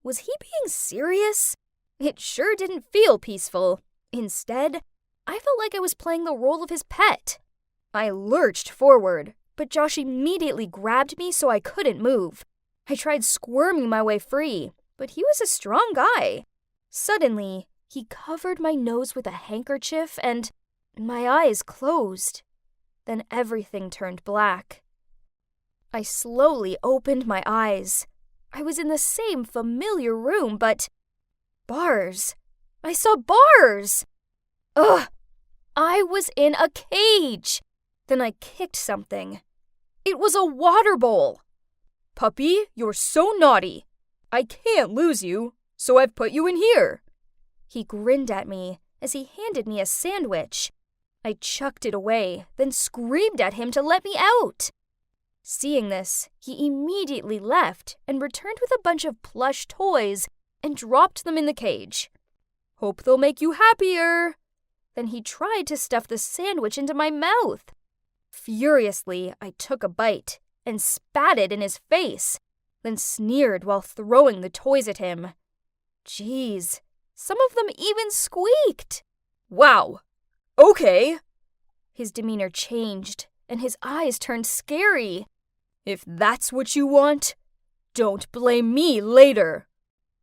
Was he being serious? It sure didn't feel peaceful. Instead, I felt like I was playing the role of his pet. I lurched forward, but Josh immediately grabbed me so I couldn't move. I tried squirming my way free, but he was a strong guy. Suddenly, he covered my nose with a handkerchief and my eyes closed. Then everything turned black. I slowly opened my eyes. I was in the same familiar room, but bars. I saw bars! Ugh! I was in a cage! Then I kicked something. It was a water bowl! "Puppy, you're so naughty. I can't lose you, so I've put you in here." He grinned at me as he handed me a sandwich. I chucked it away, then screamed at him to let me out. Seeing this, he immediately left and returned with a bunch of plush toys and dropped them in the cage. "Hope they'll make you happier." Then he tried to stuff the sandwich into my mouth. Furiously, I took a bite and spat it in his face, then sneered while throwing the toys at him. Jeez, some of them even squeaked. "Wow, okay." His demeanor changed, and his eyes turned scary. "If that's what you want, don't blame me later."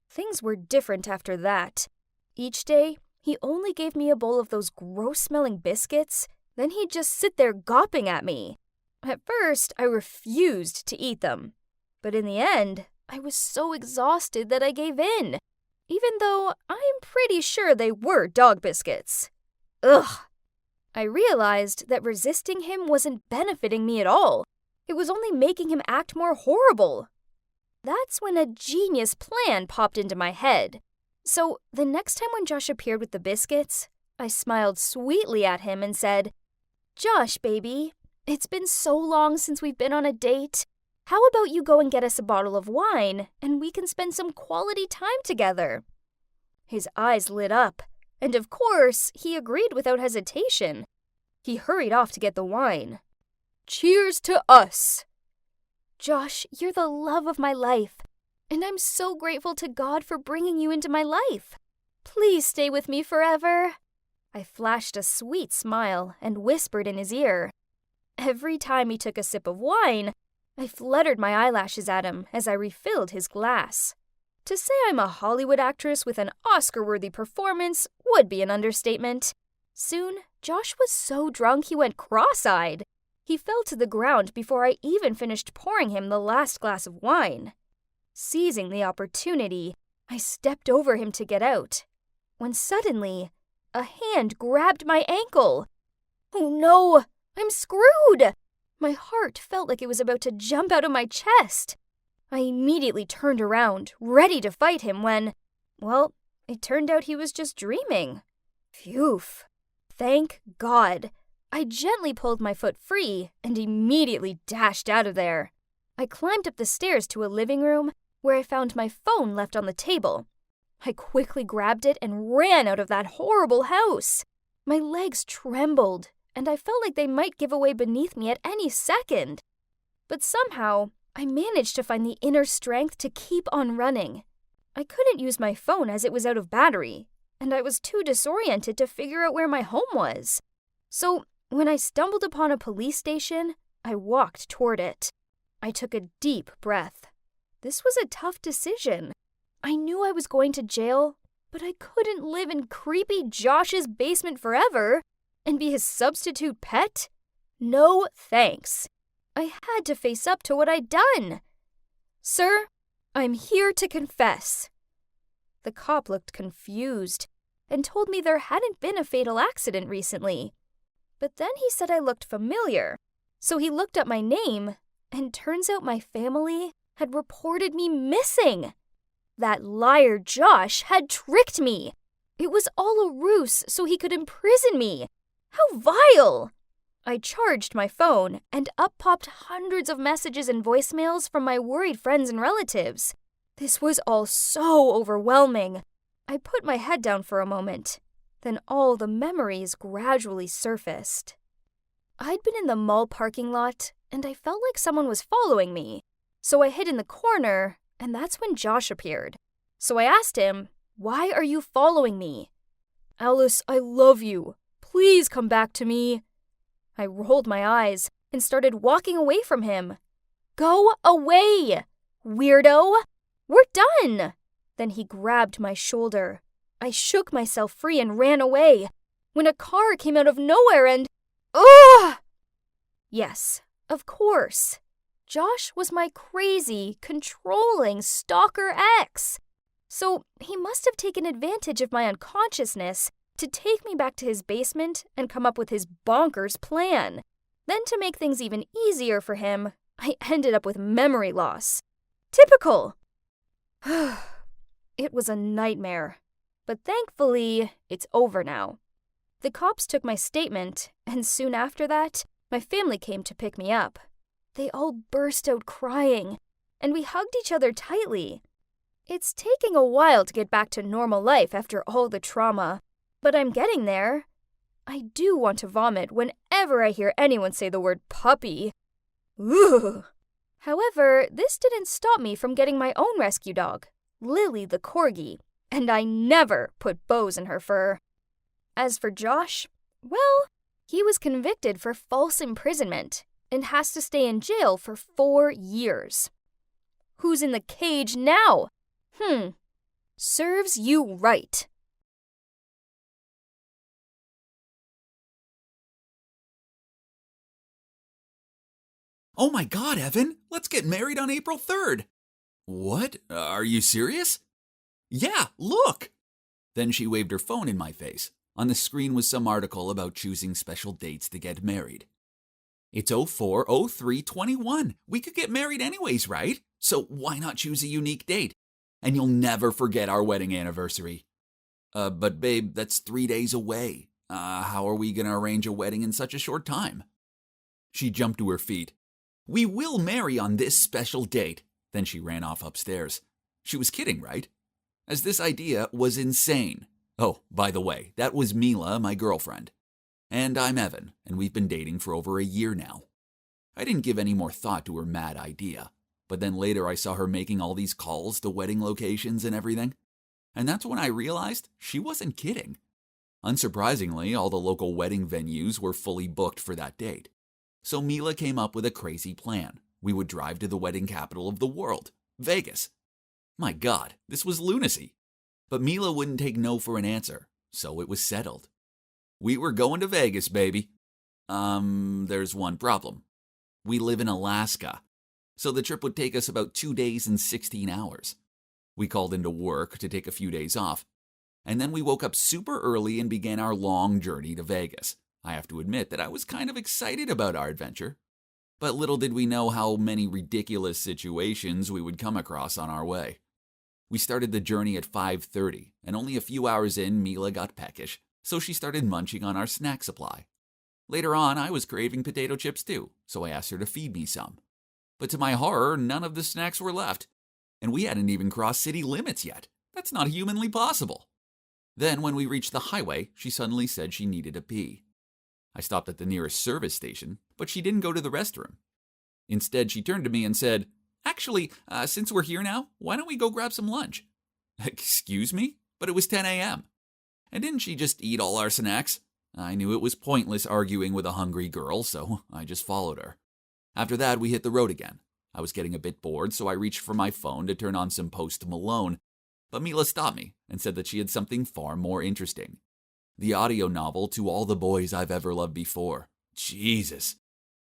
Things were different after that. Each day, he only gave me a bowl of those gross-smelling biscuits, then he'd just sit there gawping at me. At first, I refused to eat them. But in the end, I was so exhausted that I gave in, even though I'm pretty sure they were dog biscuits. Ugh! I realized that resisting him wasn't benefiting me at all. It was only making him act more horrible. That's when a genius plan popped into my head. So the next time when Josh appeared with the biscuits, I smiled sweetly at him and said, "Josh, baby, it's been so long since we've been on a date. How about you go and get us a bottle of wine, and we can spend some quality time together?" His eyes lit up, and of course, he agreed without hesitation. He hurried off to get the wine. "Cheers to us!" "Josh, you're the love of my life, and I'm so grateful to God for bringing you into my life. Please stay with me forever." I flashed a sweet smile and whispered in his ear. Every time he took a sip of wine, I fluttered my eyelashes at him as I refilled his glass. To say I'm a Hollywood actress with an Oscar-worthy performance would be an understatement. Soon, Josh was so drunk he went cross-eyed. He fell to the ground before I even finished pouring him the last glass of wine. Seizing the opportunity, I stepped over him to get out, when suddenly, a hand grabbed my ankle. Oh no, I'm screwed! My heart felt like it was about to jump out of my chest. I immediately turned around, ready to fight him when, well, it turned out he was just dreaming. Phew. Thank God. I gently pulled my foot free and immediately dashed out of there. I climbed up the stairs to a living room where I found my phone left on the table. I quickly grabbed it and ran out of that horrible house. My legs trembled, and I felt like they might give away beneath me at any second. But somehow, I managed to find the inner strength to keep on running. I couldn't use my phone as it was out of battery, and I was too disoriented to figure out where my home was. So, when I stumbled upon a police station, I walked toward it. I took a deep breath. This was a tough decision. I knew I was going to jail, but I couldn't live in creepy Josh's basement forever and be his substitute pet. No thanks. I had to face up to what I'd done. "Sir, I'm here to confess." The cop looked confused and told me there hadn't been a fatal accident recently. But then he said I looked familiar, so he looked up my name, and turns out my family had reported me missing. That liar Josh had tricked me. It was all a ruse so he could imprison me. How vile! I charged my phone, and up popped hundreds of messages and voicemails from my worried friends and relatives. This was all so overwhelming. I put my head down for a moment. Then all the memories gradually surfaced. I'd been in the mall parking lot, and I felt like someone was following me. So I hid in the corner, and that's when Josh appeared. So I asked him, "Why are you following me?" "Alice, I love you. Please come back to me." I rolled my eyes and started walking away from him. "Go away, weirdo! We're done!" Then he grabbed my shoulder. I shook myself free and ran away, when a car came out of nowhere and... Ugh! Yes, of course. Josh was my crazy, controlling stalker ex. So he must have taken advantage of my unconsciousness to take me back to his basement and come up with his bonkers plan. Then to make things even easier for him, I ended up with memory loss. Typical! It was a nightmare. But thankfully, it's over now. The cops took my statement, and soon after that, my family came to pick me up. They all burst out crying, and we hugged each other tightly. It's taking a while to get back to normal life after all the trauma, but I'm getting there. I do want to vomit whenever I hear anyone say the word puppy. Ugh. However, this didn't stop me from getting my own rescue dog, Lily the Corgi, and I never put bows in her fur. As for Josh, well, He was convicted for false imprisonment and has to stay in jail for 4 years. Who's in the cage now? Serves you right. Oh my God, Evan, let's get married on April 3rd. What? Are you serious? Yeah, look. Then she waved her phone in my face. On the screen was some article about choosing special dates to get married. It's 04/03/21. We could get married anyways, right? So why not choose a unique date? And you'll never forget our wedding anniversary. But babe, that's 3 days away. How are we going to arrange a wedding in such a short time? She jumped to her feet. We will marry on this special date. Then she ran off upstairs. She was kidding, right? As this idea was insane. Oh, by the way, that was Mila, my girlfriend. And I'm Evan, and we've been dating for over a year now. I didn't give any more thought to her mad idea, but then later I saw her making all these calls to wedding locations and everything. And that's when I realized she wasn't kidding. Unsurprisingly, all the local wedding venues were fully booked for that date. So Mila came up with a crazy plan. We would drive to the wedding capital of the world, Vegas. My God, this was lunacy. But Mila wouldn't take no for an answer, so it was settled. We were going to Vegas, baby. There's one problem. We live in Alaska, so the trip would take us about 2 days and 16 hours. We called into work to take a few days off, and then we woke up super early and began our long journey to Vegas. I have to admit that I was kind of excited about our adventure, but little did we know how many ridiculous situations we would come across on our way. We started the journey at 5:30, and only a few hours in, Mila got peckish, so she started munching on our snack supply. Later on, I was craving potato chips too, so I asked her to feed me some. But to my horror, none of the snacks were left, and we hadn't even crossed city limits yet. That's not humanly possible. Then, when we reached the highway, she suddenly said she needed a pee. I stopped at the nearest service station, but she didn't go to the restroom. Instead, she turned to me and said, Actually, since we're here now, why don't we go grab some lunch? Excuse me? But it was 10 a.m. And didn't she just eat all our snacks? I knew it was pointless arguing with a hungry girl, so I just followed her. After that, we hit the road again. I was getting a bit bored, so I reached for my phone to turn on some Post Malone. But Mila stopped me and said that she had something far more interesting. The audio novel To All the Boys I've Ever Loved Before. Jesus.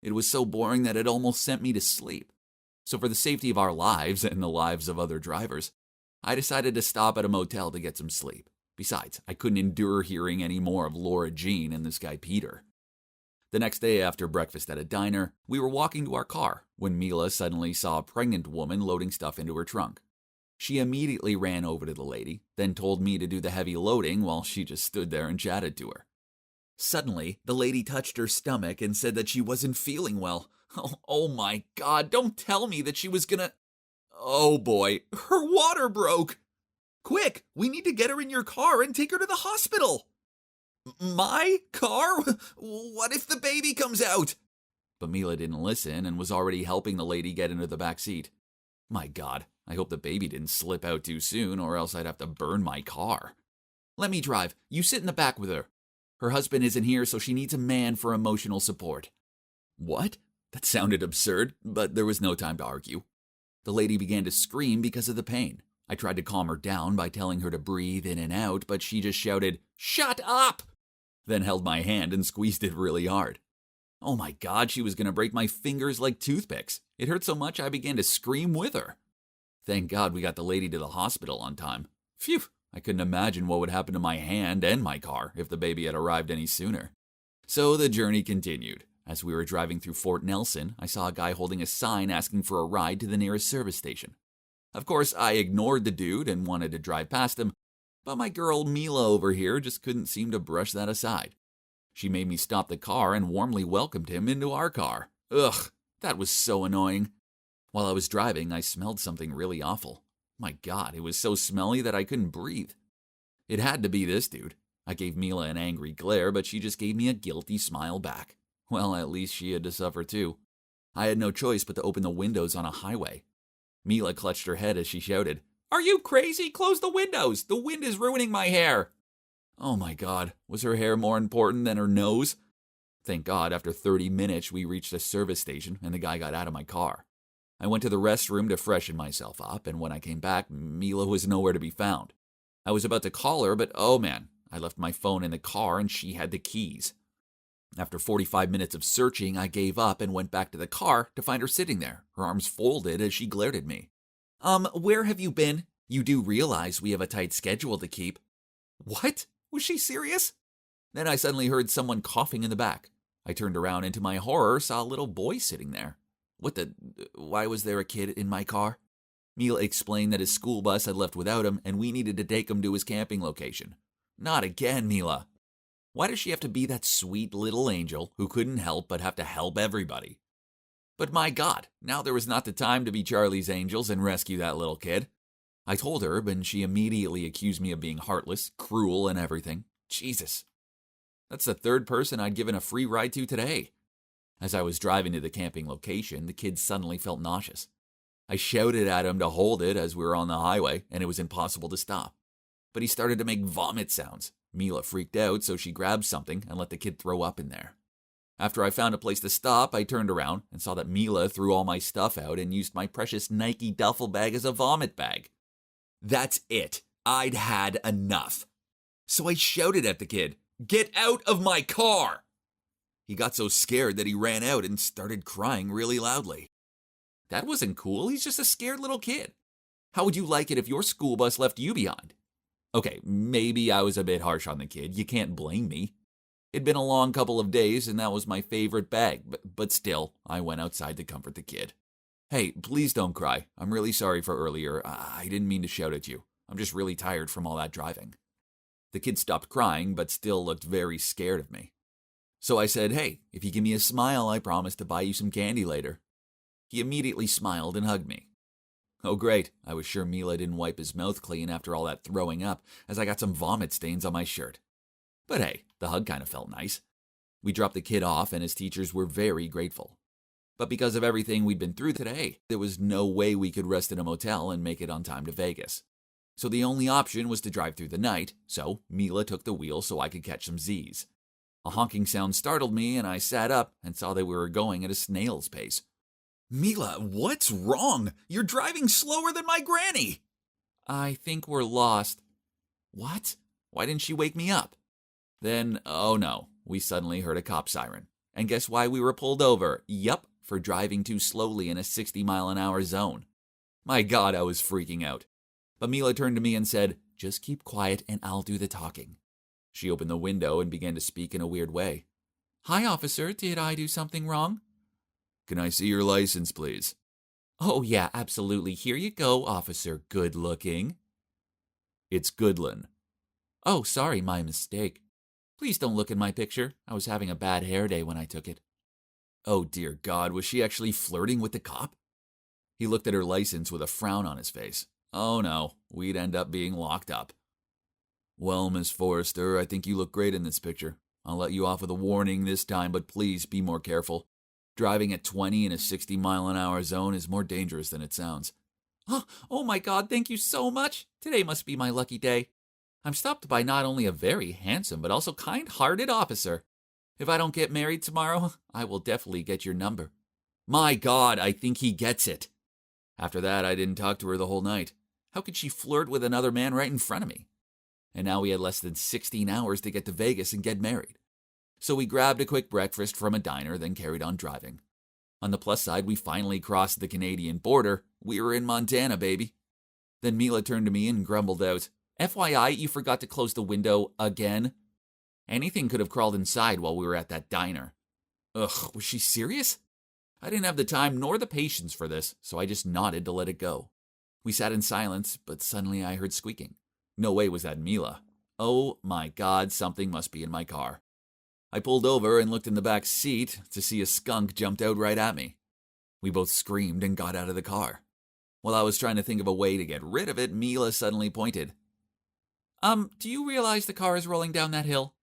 It was so boring that it almost sent me to sleep. So for the safety of our lives and the lives of other drivers, I decided to stop at a motel to get some sleep. Besides, I couldn't endure hearing any more of Laura Jean and this guy Peter. The next day after breakfast at a diner, we were walking to our car when Mila suddenly saw a pregnant woman loading stuff into her trunk. She immediately ran over to the lady, then told me to do the heavy loading while she just stood there and chatted to her. Suddenly, the lady touched her stomach and said that she wasn't feeling well. Oh my God, don't tell me that she was gonna... Oh boy, her water broke! Quick, we need to get her in your car and take her to the hospital! My car? What if the baby comes out? But Mila didn't listen and was already helping the lady get into the back seat. My God, I hope the baby didn't slip out too soon or else I'd have to burn my car. Let me drive. You sit in the back with her. Her husband isn't here, so she needs a man for emotional support. What? That sounded absurd, but there was no time to argue. The lady began to scream because of the pain. I tried to calm her down by telling her to breathe in and out, but she just shouted, "Shut up!" Then held my hand and squeezed it really hard. Oh my God, she was going to break my fingers like toothpicks. It hurt so much I began to scream with her. Thank God we got the lady to the hospital on time. Phew, I couldn't imagine what would happen to my hand and my car if the baby had arrived any sooner. So the journey continued. As we were driving through Fort Nelson, I saw a guy holding a sign asking for a ride to the nearest service station. Of course, I ignored the dude and wanted to drive past him, but my girl Mila over here just couldn't seem to brush that aside. She made me stop the car and warmly welcomed him into our car. Ugh, that was so annoying. While I was driving, I smelled something really awful. My God, it was so smelly that I couldn't breathe. It had to be this dude. I gave Mila an angry glare, but she just gave me a guilty smile back. Well, at least she had to suffer too. I had no choice but to open the windows on a highway. Mila clutched her head as she shouted, "Are you crazy? Close the windows! The wind is ruining my hair!" Oh my God, was her hair more important than her nose? Thank God, after 30 minutes, we reached a service station and the guy got out of my car. I went to the restroom to freshen myself up, and when I came back, Mila was nowhere to be found. I was about to call her, but oh man, I left my phone in the car and she had the keys. After 45 minutes of searching, I gave up and went back to the car to find her sitting there, her arms folded as she glared at me. Where have you been? You do realize we have a tight schedule to keep." What? Was she serious? Then I suddenly heard someone coughing in the back. I turned around and to my horror saw a little boy sitting there. Why was there a kid in my car? Mila explained that his school bus had left without him and we needed to take him to his camping location. Not again, Mila. Why does she have to be that sweet little angel who couldn't help but have to help everybody? But my God, now there was not the time to be Charlie's Angels and rescue that little kid. I told her, and she immediately accused me of being heartless, cruel, and everything. Jesus. That's the third person I'd given a free ride to today. As I was driving to the camping location, the kid suddenly felt nauseous. I shouted at him to hold it as we were on the highway, and it was impossible to stop. But he started to make vomit sounds. Mila freaked out, so she grabbed something and let the kid throw up in there. After I found a place to stop, I turned around and saw that Mila threw all my stuff out and used my precious Nike duffel bag as a vomit bag. That's it. I'd had enough. So I shouted at the kid, "Get out of my car!" He got so scared that he ran out and started crying really loudly. That wasn't cool. He's just a scared little kid. How would you like it if your school bus left you behind? Okay, maybe I was a bit harsh on the kid. You can't blame me. It'd been a long couple of days and that was my favorite bag, but still, I went outside to comfort the kid. "Hey, please don't cry. I'm really sorry for earlier. I didn't mean to shout at you. I'm just really tired from all that driving." The kid stopped crying, but still looked very scared of me. So I said, "Hey, if you give me a smile, I promise to buy you some candy later." He immediately smiled and hugged me. Oh great, I was sure Mila didn't wipe his mouth clean after all that throwing up, as I got some vomit stains on my shirt. But hey, the hug kind of felt nice. We dropped the kid off and his teachers were very grateful. But because of everything we'd been through today, there was no way we could rest in a motel and make it on time to Vegas. So the only option was to drive through the night, so Mila took the wheel so I could catch some Z's. A honking sound startled me and I sat up and saw that we were going at a snail's pace. "Mila, what's wrong? You're driving slower than my granny." "I think we're lost." "What? Why didn't she wake me up?" Then, oh no, we suddenly heard a cop siren. And guess why we were pulled over? Yup, for driving too slowly in a 60-mile-an-hour zone. My God, I was freaking out. But Mila turned to me and said, "Just keep quiet and I'll do the talking." She opened the window and began to speak in a weird way. "Hi, officer, did I do something wrong?" "Can I see your license, please?" "Oh, yeah, absolutely. Here you go, Officer Good-Looking." "It's Goodlin." "Oh, sorry, my mistake. Please don't look at my picture. I was having a bad hair day when I took it." Oh, dear God, was she actually flirting with the cop? He looked at her license with a frown on his face. Oh, no, we'd end up being locked up. "Well, Miss Forrester, I think you look great in this picture. I'll let you off with a warning this time, but please be more careful. Driving at 20 in a 60-mile-an-hour zone is more dangerous than it sounds." Oh my God, thank you so much. Today must be my lucky day. I'm stopped by not only a very handsome but also kind-hearted officer. If I don't get married tomorrow, I will definitely get your number. My God, I think he gets it. After that, I didn't talk to her the whole night. How could she flirt with another man right in front of me? And now we had less than 16 hours to get to Vegas and get married. So we grabbed a quick breakfast from a diner, then carried on driving. On the plus side, we finally crossed the Canadian border. We were in Montana, baby. Then Mila turned to me and grumbled out, "FYI, you forgot to close the window again." Anything could have crawled inside while we were at that diner. Ugh, was she serious? I didn't have the time nor the patience for this, so I just nodded to let it go. We sat in silence, but suddenly I heard squeaking. No way was that Mila. Oh my God, something must be in my car. I pulled over and looked in the back seat to see a skunk jumped out right at me. We both screamed and got out of the car. While I was trying to think of a way to get rid of it, Mila suddenly pointed. Do you realize the car is rolling down that hill?"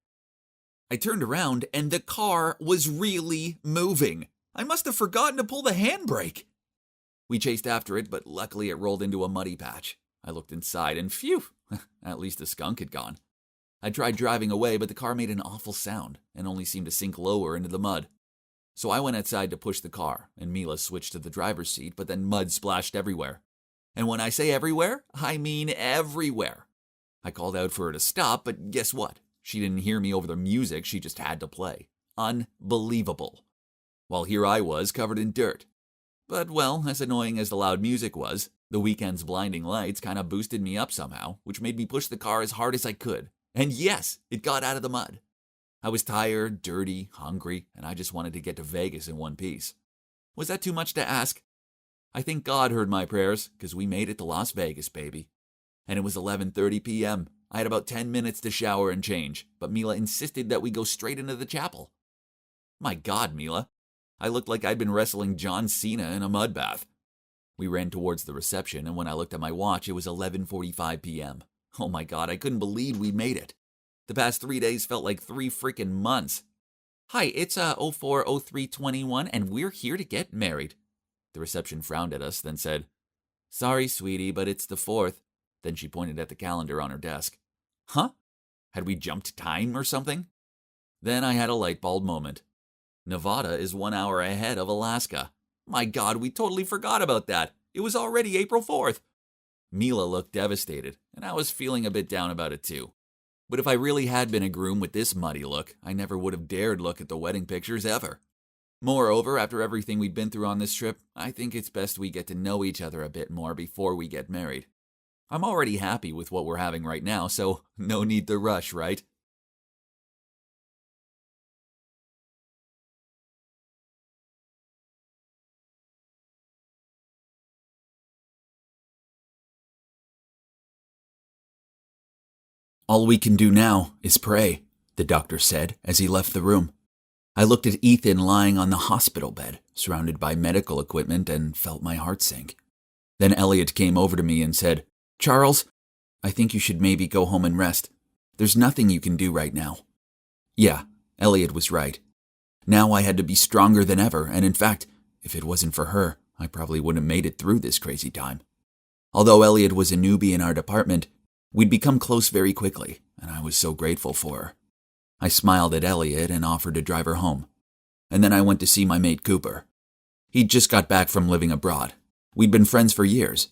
I turned around and the car was really moving. I must have forgotten to pull the handbrake. We chased after it, but luckily it rolled into a muddy patch. I looked inside and phew, at least the skunk had gone. I tried driving away, but the car made an awful sound and only seemed to sink lower into the mud. So I went outside to push the car, and Mila switched to the driver's seat, but then mud splashed everywhere. And when I say everywhere, I mean everywhere. I called out for her to stop, but guess what? She didn't hear me over the music, she just had to play. Unbelievable. While here I was, covered in dirt. But, well, as annoying as the loud music was, the weekend's blinding lights kind of boosted me up somehow, which made me push the car as hard as I could. And yes, it got out of the mud. I was tired, dirty, hungry, and I just wanted to get to Vegas in one piece. Was that too much to ask? I think God heard my prayers, because we made it to Las Vegas, baby. And it was 11:30 p.m. I had about 10 minutes to shower and change, but Mila insisted that we go straight into the chapel. My God, Mila. I looked like I'd been wrestling John Cena in a mud bath. We ran towards the reception, and when I looked at my watch, it was 11:45 p.m. Oh my God, I couldn't believe we'd made it. The past 3 days felt like 3 freaking months. Hi, it's 040321, and we're here to get married. The reception frowned at us, then said, Sorry, sweetie, but it's the 4th. Then she pointed at the calendar on her desk. Huh? Had we jumped time or something? Then I had a light bulb moment. Nevada is 1 hour ahead of Alaska. My God, we totally forgot about that. It was already April 4th. Mila looked devastated, and I was feeling a bit down about it too. But if I really had been a groom with this muddy look, I never would have dared look at the wedding pictures ever. Moreover, after everything we'd been through on this trip, I think it's best we get to know each other a bit more before we get married. I'm already happy with what we're having right now, so no need to rush, right? All we can do now is pray, the doctor said as he left the room. I looked at Ethan lying on the hospital bed, surrounded by medical equipment, and felt my heart sink. Then Elliot came over to me and said, Charles, I think you should maybe go home and rest. There's nothing you can do right now. Yeah, Elliot was right. Now I had to be stronger than ever, and in fact, if it wasn't for her, I probably wouldn't have made it through this crazy time. Although Elliot was a newbie in our department, we'd become close very quickly, and I was so grateful for her. I smiled at Elliot and offered to drive her home. And then I went to see my mate Cooper. He'd just got back from living abroad. We'd been friends for years.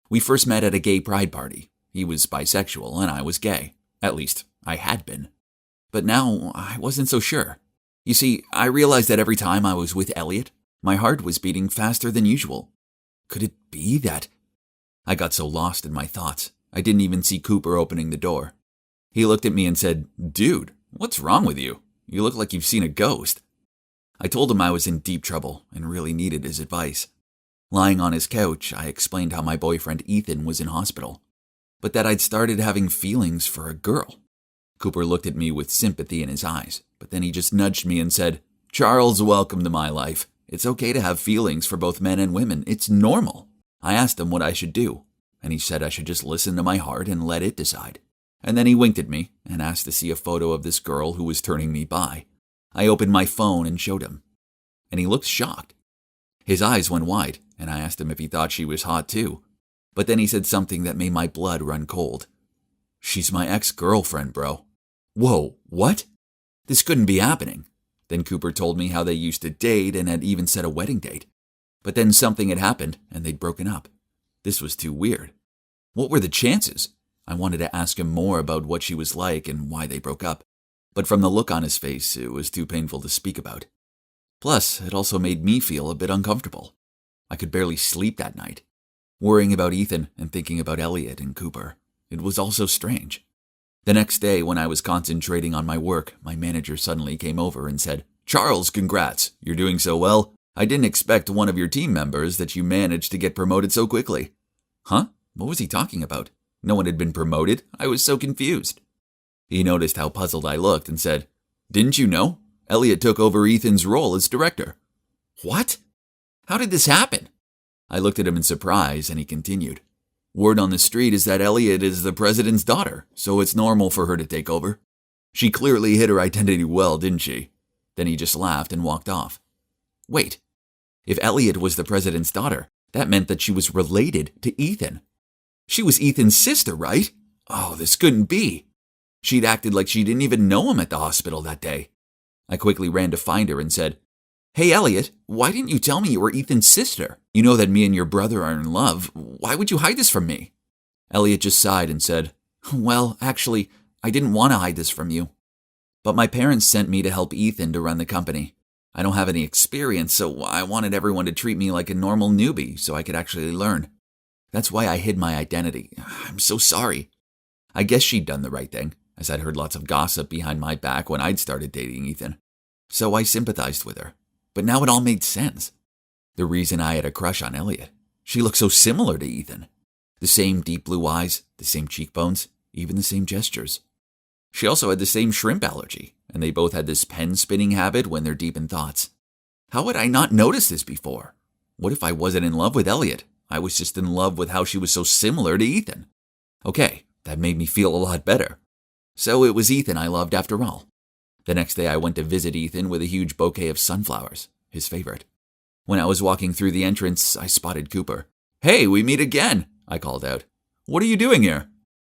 We first met at a gay pride party. He was bisexual and I was gay. At least, I had been. But now, I wasn't so sure. You see, I realized that every time I was with Elliot, my heart was beating faster than usual. Could it be that? I got so lost in my thoughts, I didn't even see Cooper opening the door. He looked at me and said, Dude, what's wrong with you? You look like you've seen a ghost. I told him I was in deep trouble and really needed his advice. Lying on his couch, I explained how my boyfriend Ethan was in hospital, but that I'd started having feelings for a girl. Cooper looked at me with sympathy in his eyes, but then he just nudged me and said, Charles, welcome to my life. It's okay to have feelings for both men and women. It's normal. I asked him what I should do, and he said I should just listen to my heart and let it decide. And then he winked at me and asked to see a photo of this girl who was turning me bi. I opened my phone and showed him, and he looked shocked. His eyes went wide, and I asked him if he thought she was hot too. But then he said something that made my blood run cold. She's my ex-girlfriend, bro. Whoa, what? This couldn't be happening. Then Cooper told me how they used to date and had even set a wedding date. But then something had happened, and they'd broken up. This was too weird. What were the chances? I wanted to ask him more about what she was like and why they broke up. But from the look on his face, it was too painful to speak about. Plus, it also made me feel a bit uncomfortable. I could barely sleep that night, worrying about Ethan and thinking about Elliot and Cooper. It was all so strange. The next day, when I was concentrating on my work, my manager suddenly came over and said, Charles, congrats. You're doing so well. I didn't expect one of your team members that you managed to get promoted so quickly. Huh? What was he talking about? No one had been promoted. I was so confused. He noticed how puzzled I looked and said, Didn't you know? Elliot took over Ethan's role as director. What? How did this happen? I looked at him in surprise and he continued. Word on the street is that Elliot is the president's daughter, so it's normal for her to take over. She clearly hid her identity well, didn't she? Then he just laughed and walked off. Wait, if Elliot was the president's daughter, that meant that she was related to Ethan. She was Ethan's sister, right? Oh, this couldn't be. She'd acted like she didn't even know him at the hospital that day. I quickly ran to find her and said, "Hey, Elliot, why didn't you tell me you were Ethan's sister? You know that me and your brother are in love. Why would you hide this from me?" Elliot just sighed and said, "Well, actually, I didn't want to hide this from you. But my parents sent me to help Ethan to run the company. I don't have any experience, so I wanted everyone to treat me like a normal newbie so I could actually learn. That's why I hid my identity. I'm so sorry." I guess she'd done the right thing, as I'd heard lots of gossip behind my back when I'd started dating Ethan. So I sympathized with her. But now it all made sense. The reason I had a crush on Elliot. She looked so similar to Ethan. The same deep blue eyes, the same cheekbones, even the same gestures. She also had the same shrimp allergy, and they both had this pen spinning habit when they're deep in thoughts. How had I not noticed this before? What if I wasn't in love with Elliot? I was just in love with how she was so similar to Ethan. Okay, that made me feel a lot better. So it was Ethan I loved after all. The next day I went to visit Ethan with a huge bouquet of sunflowers, his favorite. When I was walking through the entrance, I spotted Cooper. "Hey, we meet again," I called out. "What are you doing here?"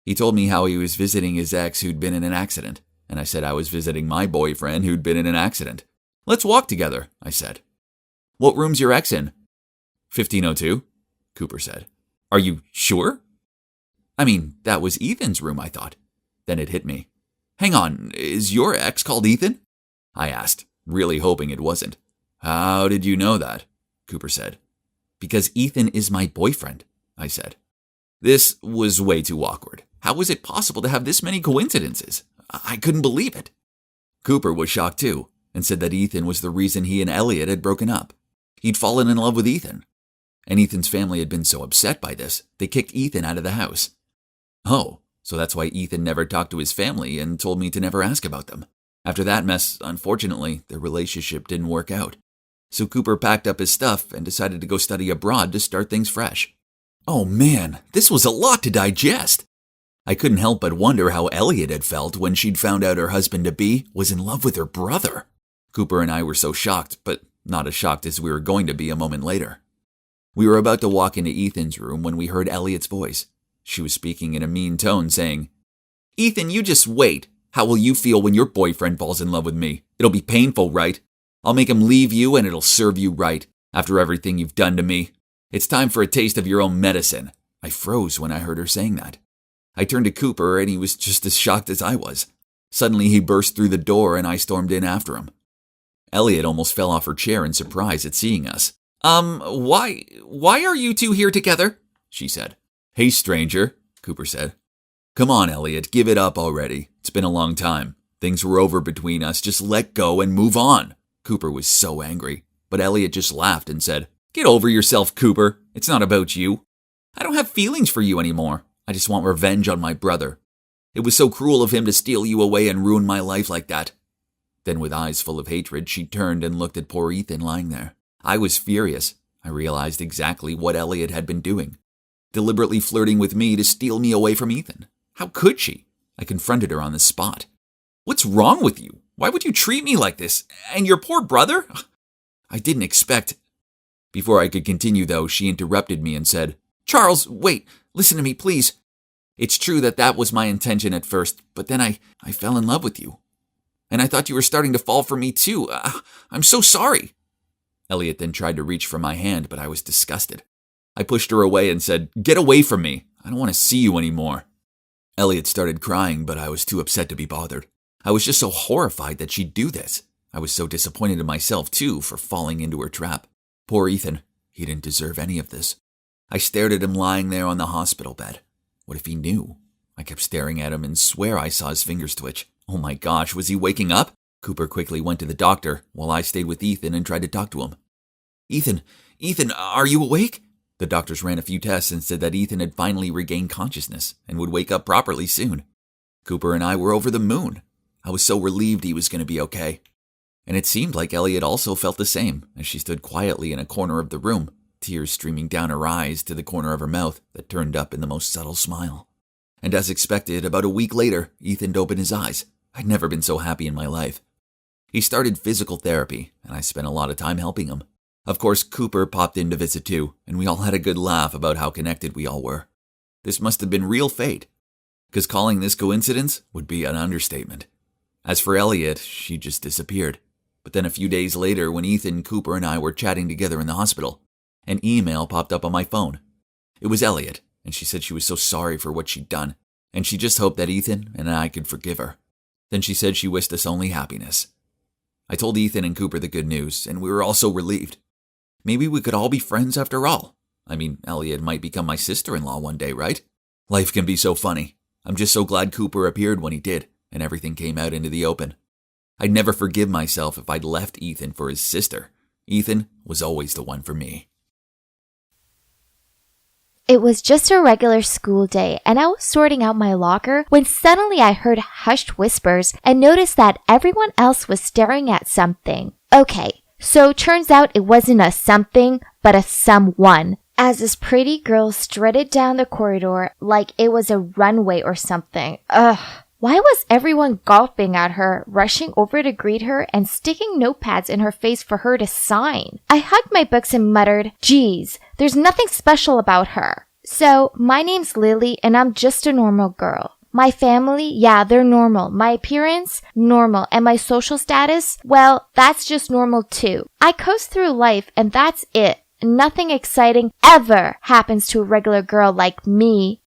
He told me how he was visiting his ex who'd been in an accident, and I said I was visiting my boyfriend who'd been in an accident. "Let's walk together," I said. "What room's your ex in?" 1502, Cooper said. "Are you sure?" I mean, that was Ethan's room, I thought. Then it hit me. "Hang on, is your ex called Ethan?" I asked, really hoping it wasn't. "How did you know that?" Cooper said. "Because Ethan is my boyfriend," I said. This was way too awkward. How was it possible to have this many coincidences? I couldn't believe it. Cooper was shocked too, and said that Ethan was the reason he and Elliot had broken up. He'd fallen in love with Ethan. And Ethan's family had been so upset by this, they kicked Ethan out of the house. Oh, so that's why Ethan never talked to his family and told me to never ask about them. After that mess, unfortunately, their relationship didn't work out. So Cooper packed up his stuff and decided to go study abroad to start things fresh. Oh man, this was a lot to digest. I couldn't help but wonder how Elliot had felt when she'd found out her husband-to-be was in love with her brother. Cooper and I were so shocked, but not as shocked as we were going to be a moment later. We were about to walk into Ethan's room when we heard Elliot's voice. She was speaking in a mean tone, saying, "Ethan, you just wait. How will you feel when your boyfriend falls in love with me? It'll be painful, right? I'll make him leave you and it'll serve you right, after everything you've done to me. It's time for a taste of your own medicine." I froze when I heard her saying that. I turned to Cooper and he was just as shocked as I was. Suddenly he burst through the door and I stormed in after him. Elliot almost fell off her chair in surprise at seeing us. Why are you two here together?" she said. "Hey, stranger," Cooper said. "Come on, Elliot, give it up already. It's been a long time. Things were over between us. Just let go and move on." Cooper was so angry, but Elliot just laughed and said, "Get over yourself, Cooper. It's not about you. I don't have feelings for you anymore. I just want revenge on my brother. It was so cruel of him to steal you away and ruin my life like that." Then with eyes full of hatred, she turned and looked at poor Ethan lying there. I was furious. I realized exactly what Elliot had been doing. Deliberately flirting with me to steal me away from Ethan. How could she? I confronted her on the spot. "What's wrong with you? Why would you treat me like this? And your poor brother?" I didn't expect... Before I could continue, though, she interrupted me and said, "Charles, wait, listen to me, please. It's true that was my intention at first, but then I fell in love with you. And I thought you were starting to fall for me too. I'm so sorry." Elliot then tried to reach for my hand, but I was disgusted. I pushed her away and said, "Get away from me. I don't want to see you anymore." Elliot started crying, but I was too upset to be bothered. I was just so horrified that she'd do this. I was so disappointed in myself, too, for falling into her trap. Poor Ethan. He didn't deserve any of this. I stared at him lying there on the hospital bed. What if he knew? I kept staring at him and swear I saw his fingers twitch. Oh my gosh, was he waking up? Cooper quickly went to the doctor, while I stayed with Ethan and tried to talk to him. Ethan, are you awake?" The doctors ran a few tests and said that Ethan had finally regained consciousness and would wake up properly soon. Cooper and I were over the moon. I was so relieved he was going to be okay. And it seemed like Elliot also felt the same as she stood quietly in a corner of the room, tears streaming down her eyes to the corner of her mouth that turned up in the most subtle smile. And as expected, about a week later, Ethan opened his eyes. I'd never been so happy in my life. He started physical therapy, and I spent a lot of time helping him. Of course, Cooper popped in to visit too, and we all had a good laugh about how connected we all were. This must have been real fate. because calling this coincidence would be an understatement. As for Elliot, she just disappeared. But then a few days later, when Ethan, Cooper, and I were chatting together in the hospital, an email popped up on my phone. It was Elliot, and she said she was so sorry for what she'd done, and she just hoped that Ethan and I could forgive her. Then she said she wished us only happiness. I told Ethan and Cooper the good news, and we were all so relieved. Maybe we could all be friends after all. I mean, Elliot might become my sister-in-law one day, right? Life can be so funny. I'm just so glad Cooper appeared when he did, and everything came out into the open. I'd never forgive myself if I'd left Ethan for his sister. Ethan was always the one for me. It was just a regular school day, and I was sorting out my locker when suddenly I heard hushed whispers and noticed that everyone else was staring at something. Okay, so turns out it wasn't a something, but a someone, as this pretty girl strutted down the corridor like it was a runway or something. Ugh. Why was everyone gawping at her, rushing over to greet her, and sticking notepads in her face for her to sign? I hugged my books and muttered, geez, there's nothing special about her. So, my name's Lily, and I'm just a normal girl. My family, yeah, they're normal. My appearance, normal. And my social status, well, that's just normal too. I coast through life, and that's it. Nothing exciting ever happens to a regular girl like me.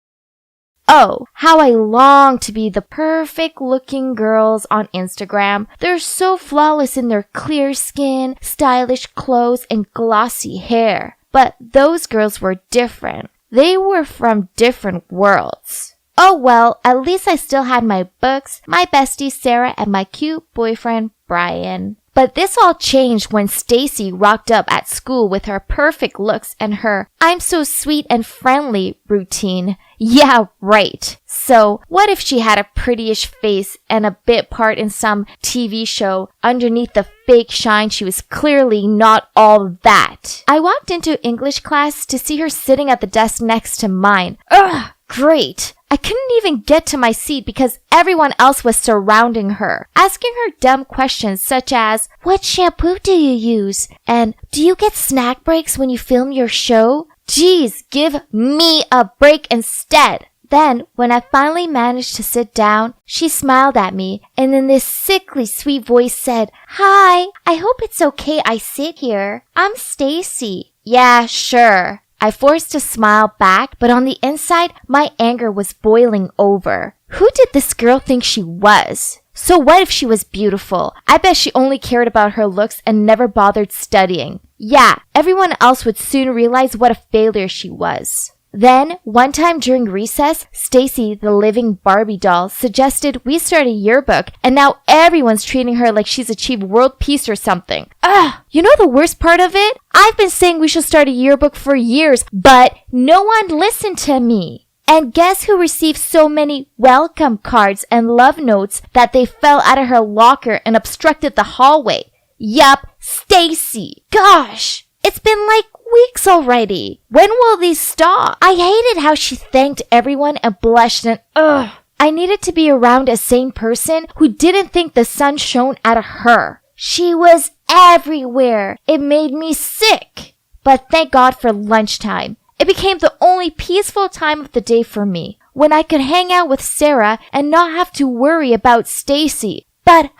Oh, how I long to be the perfect looking girls on Instagram. They're so flawless in their clear skin, stylish clothes, and glossy hair. But those girls were different. They were from different worlds. Oh well, at least I still had my books, my bestie Sarah, and my cute boyfriend Brian. But this all changed when Stacy rocked up at school with her perfect looks and her "I'm so sweet and friendly" routine. Yeah, right. So, what if she had a prettyish face and a bit part in some TV show? Underneath the fake shine, she was clearly not all that. I walked into English class to see her sitting at the desk next to mine. Ugh, great. I couldn't even get to my seat because everyone else was surrounding her, asking her dumb questions such as, "What shampoo do you use?" and "Do you get snack breaks when you film your show?" Geez, give me a break instead. Then, when I finally managed to sit down, she smiled at me and in this sickly sweet voice said, "Hi, I hope it's okay I sit here. I'm Stacy." Yeah, sure. I forced a smile back, but on the inside, my anger was boiling over. Who did this girl think she was? So what if she was beautiful? I bet she only cared about her looks and never bothered studying. Yeah, everyone else would soon realize what a failure she was. Then, one time during recess, Stacy, the living Barbie doll, suggested we start a yearbook, and now everyone's treating her like she's achieved world peace or something. Ugh! You know the worst part of it? I've been saying we should start a yearbook for years, but no one listened to me. And guess who received so many welcome cards and love notes that they fell out of her locker and obstructed the hallway? Yup, Stacy. Gosh! It's been like weeks already. When will these stop? I hated how she thanked everyone and blushed and ugh. I needed to be around a sane person who didn't think the sun shone out of her. She was everywhere. It made me sick. But thank God for lunchtime. It became the only peaceful time of the day for me, when I could hang out with Sarah and not have to worry about Stacy. But,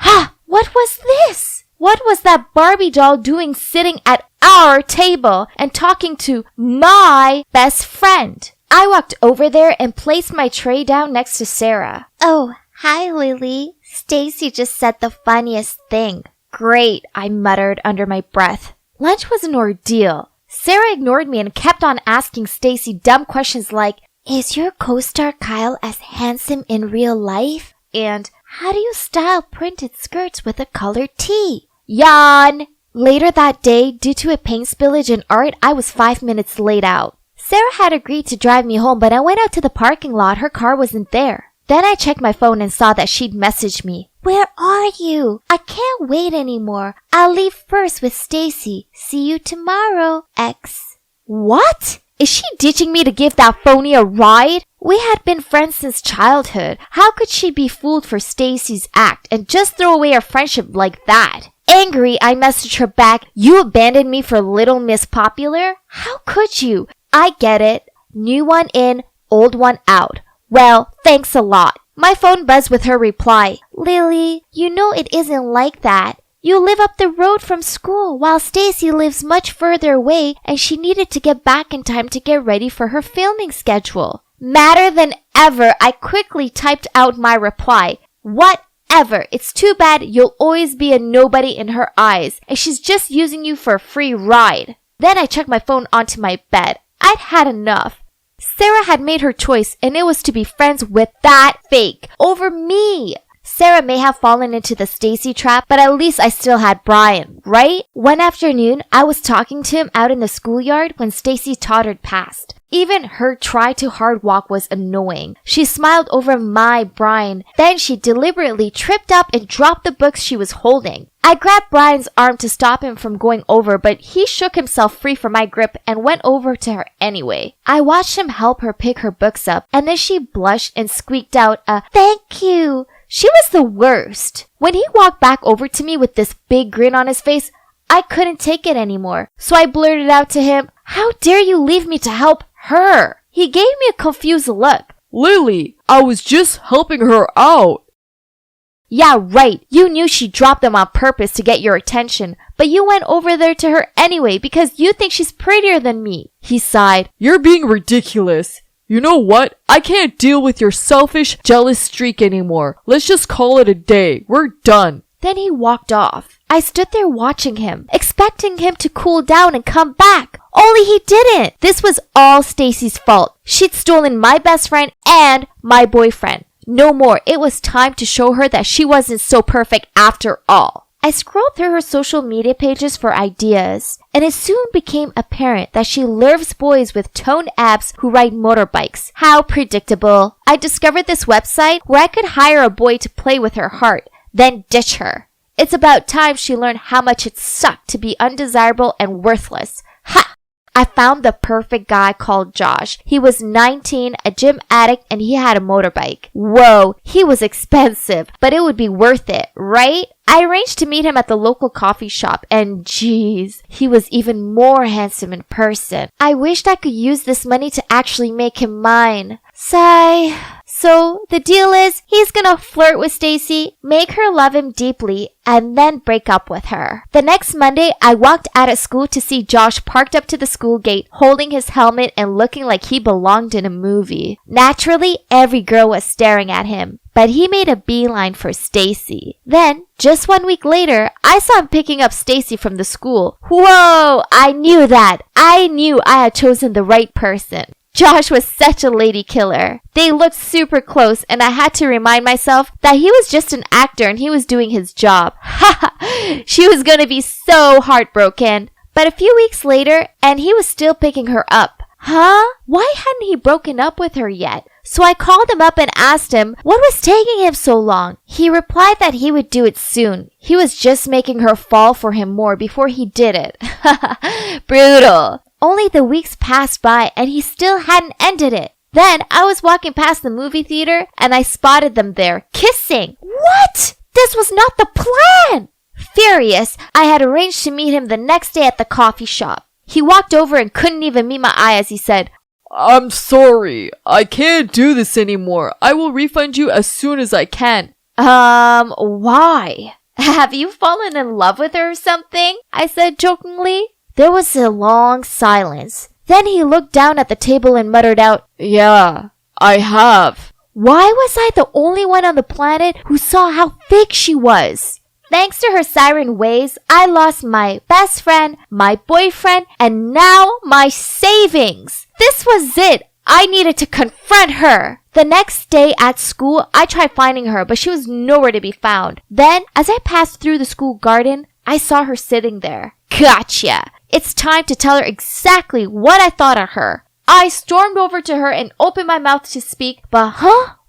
what was this? What was that Barbie doll doing sitting at our table and talking to my best friend? I walked over there and placed my tray down next to Sarah. "Oh, hi, Lily. Stacy just said the funniest thing." "Great," I muttered under my breath. Lunch was an ordeal. Sarah ignored me and kept on asking Stacy dumb questions like, "Is your co-star Kyle as handsome in real life?" And, "How do you style printed skirts with a colored tee?" Yawn! Later that day, due to a paint spillage in art, I was 5 minutes late out. Sarah had agreed to drive me home, but I went out to the parking lot. Her car wasn't there. Then I checked my phone and saw that she'd messaged me. "Where are you? I can't wait anymore. I'll leave first with Stacy. See you tomorrow, X." What? Is she ditching me to give that phony a ride? We had been friends since childhood. How could she be fooled for Stacy's act and just throw away our friendship like that? Angry, I messaged her back, "You abandoned me for Little Miss Popular? How could you? I get it. New one in, old one out. Well, thanks a lot. My phone buzzed with her reply. Lily, you know it isn't like that. You live up the road from school while Stacy lives much further away and she needed to get back in time to get ready for her filming schedule. Madder than ever, I quickly typed out my reply. Whatever. It's too bad you'll always be a nobody in her eyes and she's just using you for a free ride. Then I chucked my phone onto my bed. I'd had enough. Sarah had made her choice and it was to be friends with that fake over me. Sarah may have fallen into the Stacy trap, but at least I still had Brian, right? One afternoon, I was talking to him out in the schoolyard when Stacy tottered past. Even her try-too-hard walk was annoying. She smiled over my Brian. Then she deliberately tripped up and dropped the books she was holding. I grabbed Brian's arm to stop him from going over, but he shook himself free from my grip and went over to her anyway. I watched him help her pick her books up, and then she blushed and squeaked out a "thank you." She was the worst. When he walked back over to me with this big grin on his face, I couldn't take it anymore. So I blurted out to him, "How dare you leave me to help her?" He gave me a confused look. Lily, I was just helping her out. Yeah, right. You knew she dropped them on purpose to get your attention, but you went over there to her anyway because you think she's prettier than me. He sighed. You're being ridiculous. You know what? I can't deal with your selfish, jealous streak anymore. Let's just call it a day. We're done. Then he walked off. I stood there watching him, expecting him to cool down and come back. Only he didn't. This was all Stacy's fault. She'd stolen my best friend and my boyfriend. No more. It was time to show her that she wasn't so perfect after all. I scrolled through her social media pages for ideas, and it soon became apparent that she loves boys with toned abs who ride motorbikes. How predictable. I discovered this website where I could hire a boy to play with her heart, then ditch her. It's about time she learned how much it sucked to be undesirable and worthless. Ha! I found the perfect guy called Josh. He was 19, a gym addict, and he had a motorbike. Whoa, he was expensive, but it would be worth it, right? I arranged to meet him at the local coffee shop, and geez, he was even more handsome in person. I wished I could use this money to actually make him mine. Sigh. So, the deal is, he's gonna flirt with Stacy, make her love him deeply, and then break up with her. The next Monday, I walked out of school to see Josh parked up to the school gate, holding his helmet and looking like he belonged in a movie. Naturally, every girl was staring at him, but he made a beeline for Stacy. Then, just 1 week later, I saw him picking up Stacy from the school. Whoa! I knew that! I knew I had chosen the right person. Josh was such a lady killer. They looked super close and I had to remind myself that he was just an actor and he was doing his job. Haha! She was gonna be so heartbroken. But a few weeks later, and he was still picking her up. Huh? Why hadn't he broken up with her yet? So I called him up and asked him what was taking him so long. He replied that he would do it soon. He was just making her fall for him more before he did it. Brutal. Only the weeks passed by and he still hadn't ended it. Then I was walking past the movie theater and I spotted them there, kissing. What? This was not the plan! Furious, I had arranged to meet him the next day at the coffee shop. He walked over and couldn't even meet my eye as he said, I'm sorry. I can't do this anymore. I will refund you as soon as I can. Why? Have you fallen in love with her or something? I said jokingly. There was a long silence. Then he looked down at the table and muttered out, Yeah, I have. Why was I the only one on the planet who saw how fake she was? Thanks to her siren ways, I lost my best friend, my boyfriend, and now my savings. This was it. I needed to confront her. The next day at school, I tried finding her, but she was nowhere to be found. Then, as I passed through the school garden, I saw her sitting there. Gotcha! It's time to tell her exactly what I thought of her. I stormed over to her and opened my mouth to speak, but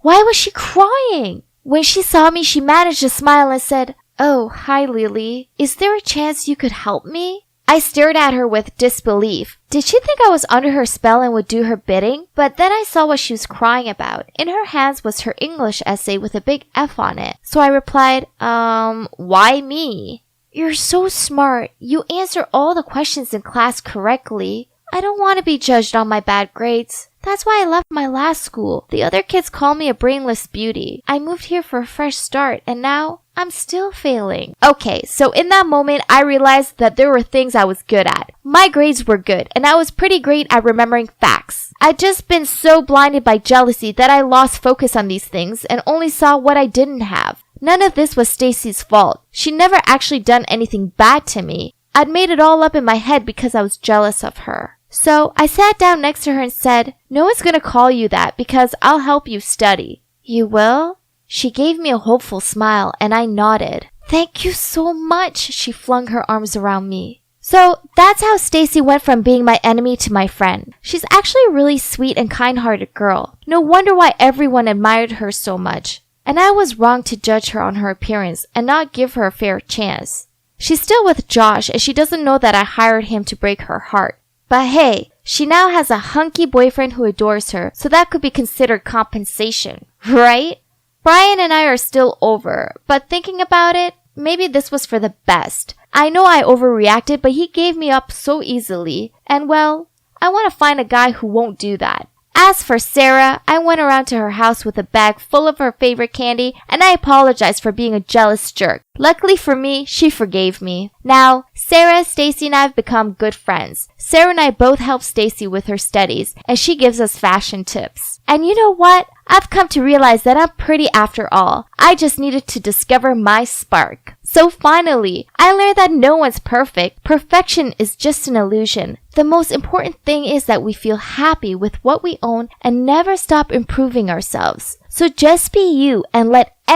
why was she crying? When she saw me, she managed to smile and said, Oh, hi Lily. Is there a chance you could help me? I stared at her with disbelief. Did she think I was under her spell and would do her bidding? But then I saw what she was crying about. In her hands was her English essay with a big F on it. So I replied, why me? You're so smart. You answer all the questions in class correctly. I don't want to be judged on my bad grades. That's why I left my last school. The other kids call me a brainless beauty. I moved here for a fresh start, and now I'm still failing. Okay, so in that moment, I realized that there were things I was good at. My grades were good, and I was pretty great at remembering facts. I'd just been so blinded by jealousy that I lost focus on these things and only saw what I didn't have. None of this was Stacy's fault. She never actually done anything bad to me. I'd made it all up in my head because I was jealous of her. So I sat down next to her and said, "No one's gonna call you that because I'll help you study." "You will?" She gave me a hopeful smile and I nodded. "Thank you so much," she flung her arms around me. So that's how Stacy went from being my enemy to my friend. She's actually a really sweet and kind-hearted girl. No wonder why everyone admired her so much. And I was wrong to judge her on her appearance and not give her a fair chance. She's still with Josh and she doesn't know that I hired him to break her heart. But hey, she now has a hunky boyfriend who adores her, so that could be considered compensation, right? Brian and I are still over, but thinking about it, maybe this was for the best. I know I overreacted, but he gave me up so easily, and well, I want to find a guy who won't do that. As for Sarah, I went around to her house with a bag full of her favorite candy, and I apologized for being a jealous jerk. Luckily for me, she forgave me. Now, Sarah, Stacy, and I have become good friends. Sarah and I both help Stacy with her studies, and she gives us fashion tips. And you know what? I've come to realize that I'm pretty after all. I just needed to discover my spark. So finally, I learned that no one's perfect. Perfection is just an illusion. The most important thing is that we feel happy with what we own and never stop improving ourselves. So just be you and let